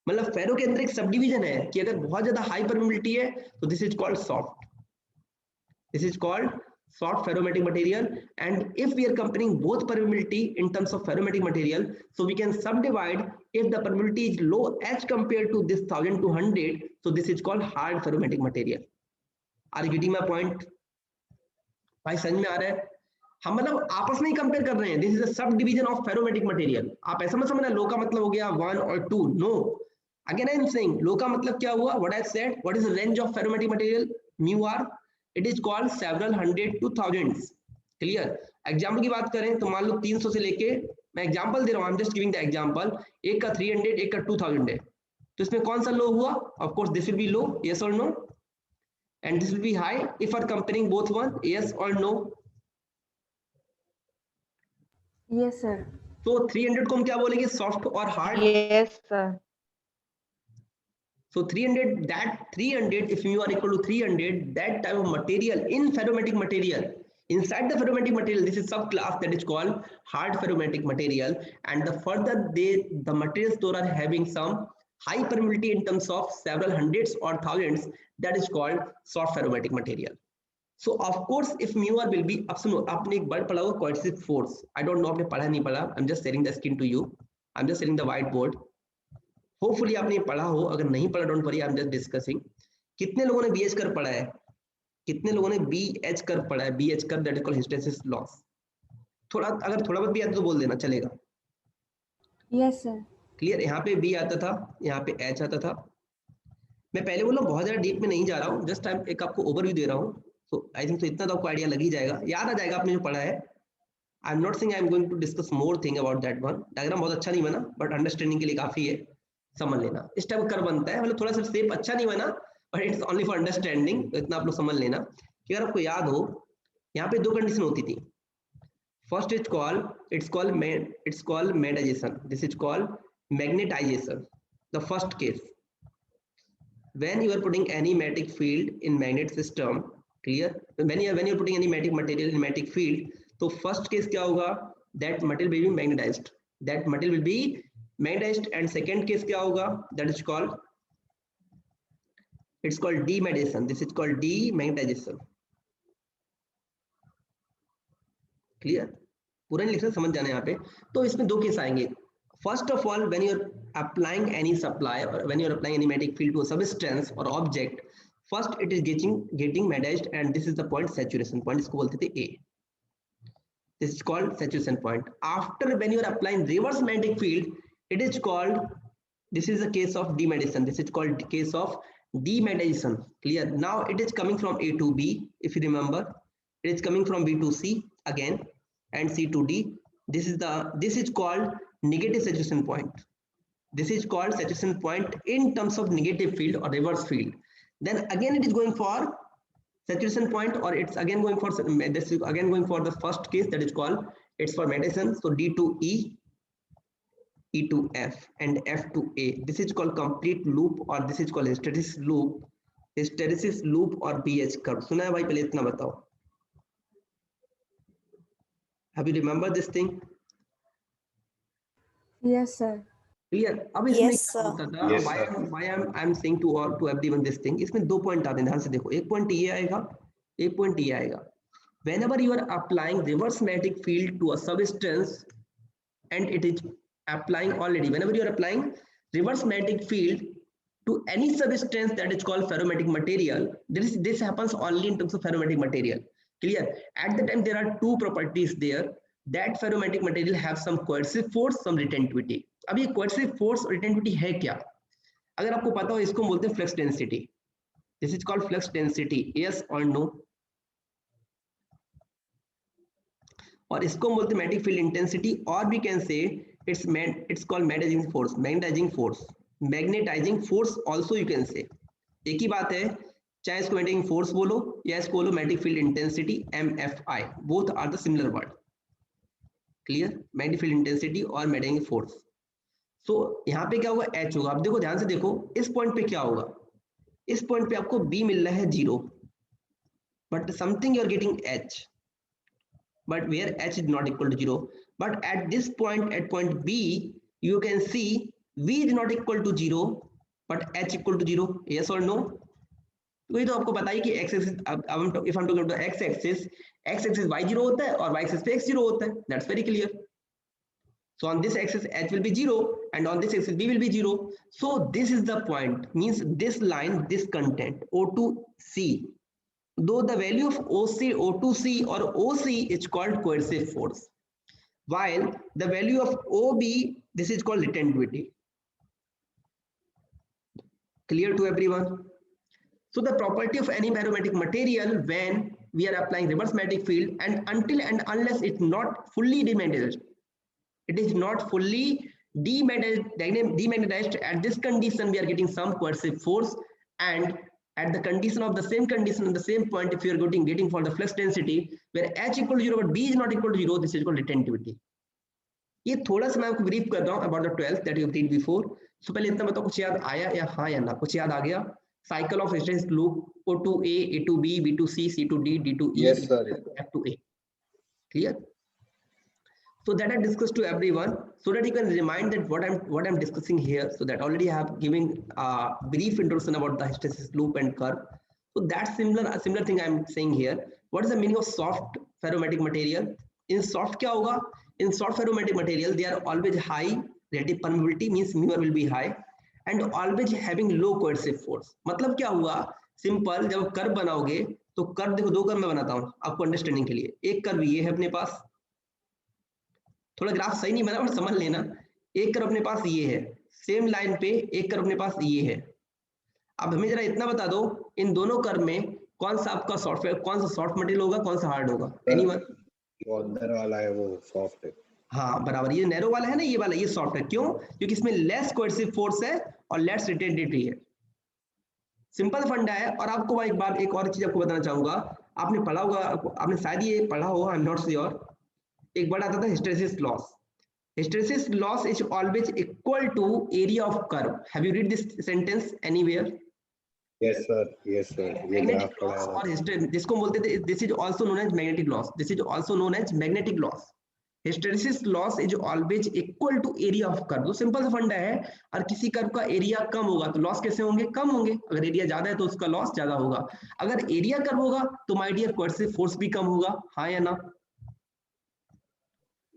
मतलब फेरो के अंदर एक सब डिवीजन है कि अगर बहुत ज्यादा हाई परमेबिलिटी है तो this is called soft. This is called soft ferromatic material. And if we are comparing both permeability in terms of ferromatic material, so we can subdivide. If the permeability is low as compared to this 1000 to 100, so this is called hard ferromatic material. Are you getting my point? भाई समझ में आ रहा है? हम मतलब आपस में ही compare कर रहे हैं. This is a sub division of ferromagnetic material. आप ऐसा मत समझना लो का मतलब हो गया 1 और 2. No, again I am saying low का मतलब क्या हुआ? What I said, what is the range of ferromagnetic material? Mu R, it is called several hundred to thousands. Clear? Example की बात करें तो मान लो 300 से लेके, मैं एग्जांपल दे रहा हूं, आई am just giving the example. एक का 300, एक का 2000 है, तो इसमें कौन सा लो हुआ? Of course this will be low, yes और no. And this will be high if are comparing both one, yes or no? Yes, sir. So 300 को हम क्या बोलेंगे? सॉफ्ट और hard. Yes, sir. So 300, that 300, if mu are equal to 300, that type of material in ferromatic material, inside the ferromatic material, this is subclass that is called hard ferromatic material. And the further the materials those are having some high permeability in terms of several hundreds or thousands, that is called soft ferromatic material. So of course if mu r will be, अब सुनो, आपने एक word पढ़ा होगा coercive force. I don't know आपने पढ़ा नहीं पढ़ा, I'm just sharing the screen to you, I'm just sharing the whiteboard. Hopefully आपने पढ़ा हो, अगर नहीं पढ़ा don't worry, I'm just discussing. कितने लोगों ने BH कर पढ़ा है? कितने लोगों ने BH कर पढ़ा है? BH कर, that is called hysteresis loss. थोड़ा, अगर थोड़ा बहुत भी आता तो बोल देना, चलेगा. Yes, sir. क्लियर? यहाँ पे B आता था, यहाँ पे H आता था. मैं पहले बोला बहुत ज्यादा डीप में नहीं जा रहा हूँ, जस्ट टाइम एक आपको ओवरव्यू दे रहा हूँ. सो आई थिंक तो इतना तो आपको आइडिया लग ही जाएगा, याद आ जाएगा आपने जो पढ़ा है. I am not saying I am going to discuss more thing about that one. Diagram बहुत अच्छा नहीं बना, बट अंडरस्टैंडिंग के लिए काफी है, समझ लेना. इस टाइप कर बनता है, मतलब थोड़ा सा शेप अच्छा नहीं बना, but it's only for understanding. तो इतना आप लोग समझ लेना कि अगर आपको याद हो, यहाँ पे दो कंडीशन होती थी. First is called, it's called magnetization. This is called magnetization, the first case. When you are putting any magnetic field in magnet system, clear? When you are putting any magnetic material in magnetic field, तो first case क्या होगा? That material will be magnetized. That material will be magnetized. And second case क्या होगा? That is called, it's called demagnetization. This is called demagnetization. Clear? पूरा नहीं लिखना, समझ जाना यहाँ पे. तो इसमें दो केस आएंगे. First of all, when you are applying any supply or when you are applying any magnetic field to a substance or object, first it is getting magnetized, and this is the point, saturation point. इसको बोलते थे A. This is called saturation point. After when you are applying reverse magnetic field, it is called, this is the case of demagnetization. This is called case of demagnetization. Clear? Now it is coming from A to B. If you remember, it is coming from B to C again, and C to D. This is called negative saturation point. This is called saturation point in terms of negative field or reverse field. Then again it is going for saturation point, or it's again going for this is again going for the first case, that is called, it's for magnetization. So D to E, E to F, and F to A. This is called complete loop, or this is called hysteresis loop. Hysteresis loop or BH curve. सुना है भाई? पहले इतना बताओ. Have you remember this thing? Yes, sir. Clear? अब इसमें Yes, क्या sir. होता था? Yes, why sir. I'm saying to everyone this thing. इसमें दो पॉइंट आते हैं, ध्यान से देखो. एक पॉइंट ये आएगा, एक पॉइंट ये आएगा. Whenever you are applying reverse magnetic field to a substance, and it is applying already, whenever you are applying reverse magnetic field to any substance that is called ferromatic material, this happens only in terms of ferromatic material. Clear? At the time there are two properties there. That ferromatic material have some coercive force, some retentivity. अब ये coercive force और retentivity है क्या? अगर आपको पता हो, इसको बोलते हैं flux density. This is called flux density. Yes or no? और इसको बोलते हैं magnetic field intensity, or we can say it's called magnetizing force also you can say. एक ही बात है, चाहे इसको मैग्नेटिक फोर्स बोलो या इसको बोलो magnetic field intensity MFI, both are the similar word. Clear? Magnetic field intensity और मैग्नेटिक फोर्स. सो यहाँ पे क्या होगा, H होगा. अब देखो ध्यान से देखो, इस पॉइंट पे क्या होगा, इस पॉइंट पे आपको B मिल रहा है 0, but something you are getting H, but where H is not equal to 0. But at this point, at point B, you can see V is not equal to 0, but H equal to 0. Yes or no? वही तो आपको पता है कि x axis, if I'm talking about x axis y0 होता है और y axis पे x0 होता है. That's very clear. So on this axis H will be 0 and on this axis B will be 0. So this is the point, means this line, this content O2C. Though the value of O2C or OC is called coercive force, while the value of OB, this is called retentivity. Clear to everyone? So the property of any ferromagnetic material when we are applying reverse magnetic field, and until and unless it's not fully demagnetized, it is not fully demagnetized, at this condition we are getting some coercive force, and at the condition of the same condition at the same point, if you are getting for the flux density where H equal to 0 but B is not equal to 0, this is called retentivity. ये थोड़ा सा मैं आपको brief कर रहा हूँ about the 12th that you have read before. So पहले इतना बताओ, कुछ याद आया या हाँ या ना? कुछ याद आ गया? Cycle of hysteresis loop, O to A, A to B, B to C, C to D, D to E, Yes, sir. F to A. Clear? So that I discussed to everyone, so that you can remind that what I'm discussing here. So that already I have given a brief introduction about the hysteresis loop and curve. So that's a similar thing I'm saying here. What is the meaning of soft ferromagnetic material? In soft क्या होगा? In soft ferromagnetic material, they are always high relative permeability, means mu will be high, and always having low coercive force. मतलब क्या हुआ? Simple, जब curve बनाओगे तो curve देखो, दो कर्व मैं बनाता हूँ आपको अंडरस्टैंडिंग के लिए. एक कर्व ये है अपने पास, थोड़ा ग्राफ सही नहीं बना और समझ लेना. एक कर्व अपने पास ये है, सेम लाइन पे एक कर्व अपने पास ये है. अब हमें जरा इतना बता दो, इन दोनों कर्व में कौन सा आपका सॉफ्ट मटेरियल होगा, कौन सा हार्ड होगा? एनीवन? वो अंदर वाला है वो सॉफ्ट है. हाँ बराबर, ये नैरो वाला है ना, ये वाला ये सॉफ्ट है. क्यों? क्योंकि इसमें लेस कोएर्सिव फोर्स है और लेस रिटेंटिविटी है. सिंपल फंडा है. और आपको एक और चीज आपको बताना चाहूंगा, आपने पढ़ा होगा, आपने शायद ये पढ़ा हो, आई एम नॉट श्योर. एक वर्ड आता था hysteresis loss. Hysteresis loss is always equal to area of curve. Have you read this sentence anywhere? Yes sir, yes sir. Magnetic loss or जिसको बोलते थे, this is also known as magnetic loss. This is also known as magnetic loss. Hysteresis loss is always equal to area of curve. तो simple सा फंडा है. और किसी curve का एरिया कम होगा तो लॉस कैसे होंगे? कम होंगे. अगर एरिया ज्यादा है तो उसका लॉस ज्यादा होगा. अगर एरिया कम होगा तो माय डियर कोएर्सिव फोर्स भी कम होगा. हाँ या ना?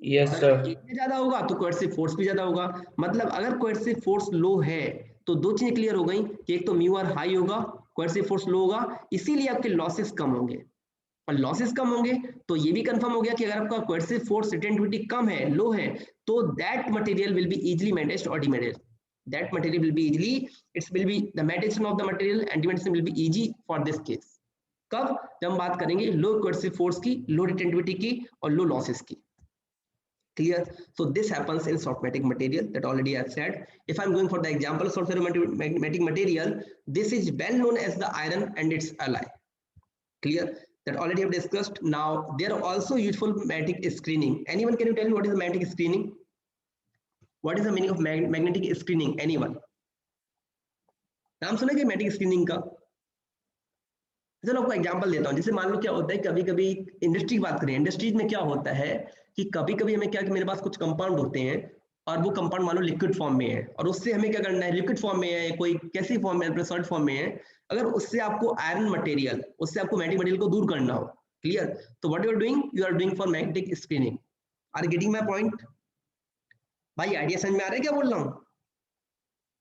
Yes sir. ज्यादा होगा तो कोएर्सिव फोर्स भी ज्यादा होगा. मतलब अगर कोएर्सिव फोर्स लो है तो दो चीजें क्लियर हो गई कि एक तो म्यू आर हाई होगा, कोएर्सिव फोर्स लो होगा, इसीलिए आपके लॉसेस कम होंगे. और लॉसेस कम होंगे तो ये भी कंफर्म हो गया कि अगर आपका कोएर्सिव फोर्स रिटेंटिविटी कम है, लो है, तो that material will be easily magnetised और डिमैग्नेटाइज्ड. That material will be easily, it will be the magnetization of the material and demagnetization will be easy for this case. कब? जब हम बात करेंगे लो कोएर्सिव फोर्स की, लो रिटेंटिविटी की और लो losses की. Clear? So this happens in soft magnetic material, that already I have said. If I'm going for the example of soft ferromagnetic material, this is well known as the iron and its alloy. Clear? That already I have discussed. Now there are also useful magnetic screening. Anyone can you tell me what is the magnetic screening? What is the meaning of magnetic screening? Anyone? नाम सुना क्या magnetic screening का? चलो आपको example देता हूँ. जैसे मान लो क्या होता है, कभी कभी इंडस्ट्री की बात करें, इंडस्ट्रीज में क्या होता है कि कभी कभी हमें क्या, कि मेरे पास कुछ कंपाउंड होते हैं और वो कंपाउंड मान लो लिक्विड फॉर्म में है, और उससे हमें क्या करना है, लिक्विड फॉर्म में है, कोई कैसी फॉर्म में है, सॉलिड फॉर्म में है, अगर उससे आपको आयरन मटेरियल, उससे आपको मैग्नेटिक मटेरियल को दूर करना हो. क्लियर? तो what you are doing for magnetic screening. Are you getting my point? भाई आइडिया समझ में आ रहा है क्या बोल रहा हूँ?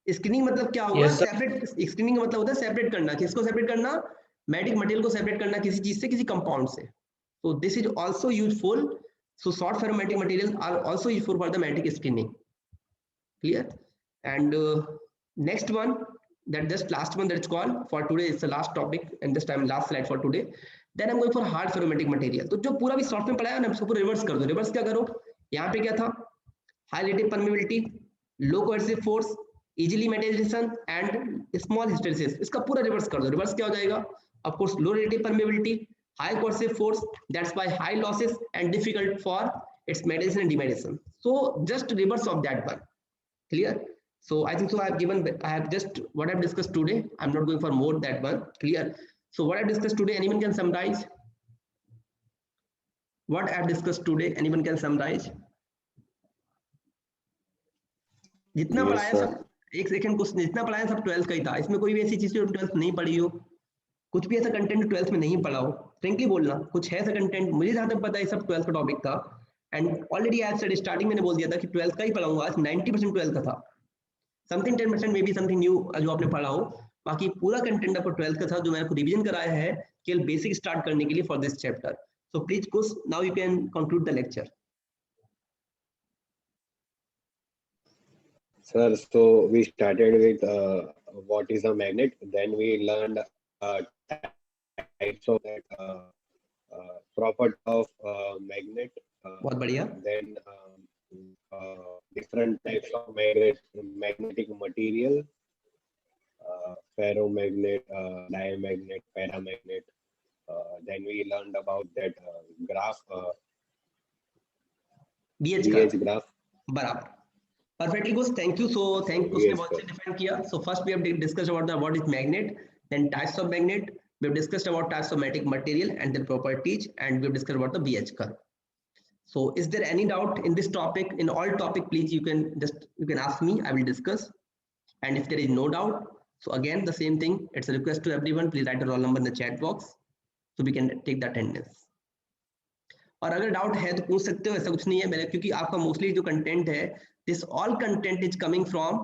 स्क्रीनिंग मतलब क्या होगा? सेपरेट. स्क्रीनिंग का मतलब होता है सेपरेट करना. किसको सेपरेट करना? मैग्नेटिक मटेरियल को सेपरेट करना किसी चीज से, किसी कंपाउंड से. So this is also useful. So soft ferromagnetic materials are also useful for the magnetic screening. Clear? And next one, that just last one that's called for today, it's the last topic and this time last slide for today. Then I'm going for hard ferromagnetic material. तो जो पूरा भी soft में पढ़ा है ना, उसको पूरा रिवर्स कर दो. रिवर्स क्या करो? यहाँ पे क्या था? high relative permeability, low coercive force, easily metallization and small hysteresis. इसका पूरा रिवर्स कर दो. रिवर्स क्या हो जाएगा? Of course, low relative permeability, high coercive force, that's why high losses and difficult for its metallization and demetallization. So just reverse of that one. Clear? So I think so I have just what I've discussed today. I'm not going for more that one. Clear? So what I've discussed today, anyone can summarize? What I've discussed today, anyone can summarize? जितना Yes, पढ़ाया sir. सब एक second कुछ जितना पढ़ाया सब 12th का ही था. इसमें कोई भी ऐसी चीज जो 12th नहीं पढ़ी हो, कुछ भी ऐसा कंटेंट 12th में नहीं पढ़ा हो, फ्रेंकली बोलना, कुछ है ऐसा कंटेंट, मुझे जहां तक पता है सब 12th का टॉपिक था. एंड ऑलरेडी आज स्टार्टिंग मैंने बोल दिया था कि 12th का ही पढ़ाऊंगा. आज 90% 12th का था. Something 10% may be something new जो आपने पढ़ा हो, बाकी पूरा कंटेंट आपको 12th का था जो मैंने आपको रिवीजन कराया है केवल बेसिक स्टार्ट करने के लिए for this chapter. So please कुछ now you can conclude the lecture. Sir, so we started with what is a magnet. Then we learned types of property of magnet. बहुत बढ़िया. Then different types of magnetic material, ferromagnet, diamagnet, paramagnet. Then we learned about that graph, BH graph. बराबर. Perfectly good. Thank you. So thank you. Yes, उसने बहुत अच्छे define किया. So first we have discussed about the what is magnet, then types of magnet. We have discussed about types of magnetic material and their properties, and we have discussed about the BH curve. So is there any doubt in this topic? In all topic, please you can ask me. I will discuss. And if there is no doubt, so again the same thing. It's a request to everyone. Please write the roll number in the chat box so we can take the attendance. और अगर doubt है तो पूछ सकते हो. ऐसा कुछ नहीं है मेरे, क्योंकि आपका मोस्टली जो कंटेंट है, this all content is coming from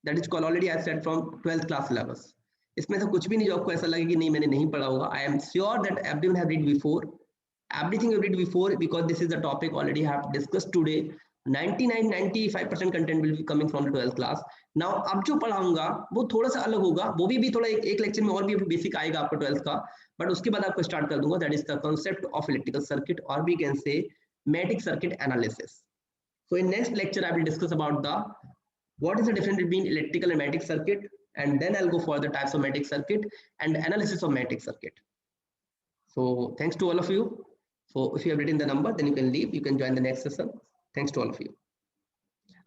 that is called already I said from 12th class syllabus. इसमें से कुछ भी नहीं जो आपको ऐसा लगे कि नहीं मैंने नहीं पढ़ा होगा. I am sure that everyone have read before, everything you read before, because this is the topic already have discussed today. 95% content will be coming from the 12th class. Now अब जो पढ़ाऊंगा वो थोड़ा सा अलग होगा, वो भी थोड़ा एक लेक्चर में और भी बेसिक आएगा आपको 12th का, बट उसके बाद आपको स्टार्ट कर दूंगा. That is the concept of electrical circuit, और we can say magnetic circuit analysis. So in next lecture I will discuss about the what is the difference between electrical and magnetic circuit, and then I'll go for the types of magnetic circuit and analysis of magnetic circuit. So thanks to all of you. So if you have written the number, then you can leave. You can join the next session. Thanks to all of you.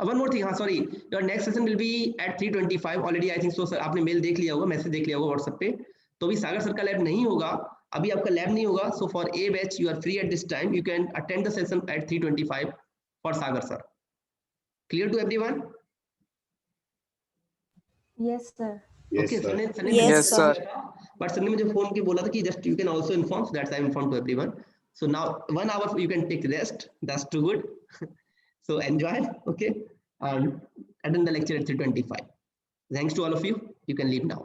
One more thing, sorry, your next session will be at 3:25. Already I think so sir, आपने mail देख लिया होगा, message देख लिया होगा WhatsApp पे. तो अभी सागर सर का लैब नहीं होगा, अभी आपका लैब नहीं होगा. So for A batch you are free at this time. You can attend the session at 3:25 for Sagar sir. Clear to everyone? Yes, sir. Okay, sir. Yes, sir. But sir ने मुझे phone के बोला था कि just you can also inform, so that's I informed to everyone. So now 1 hour you can take rest. That's too good. So enjoy. Okay, attend the lecture at 3:25. Thanks to all of you. You can leave now.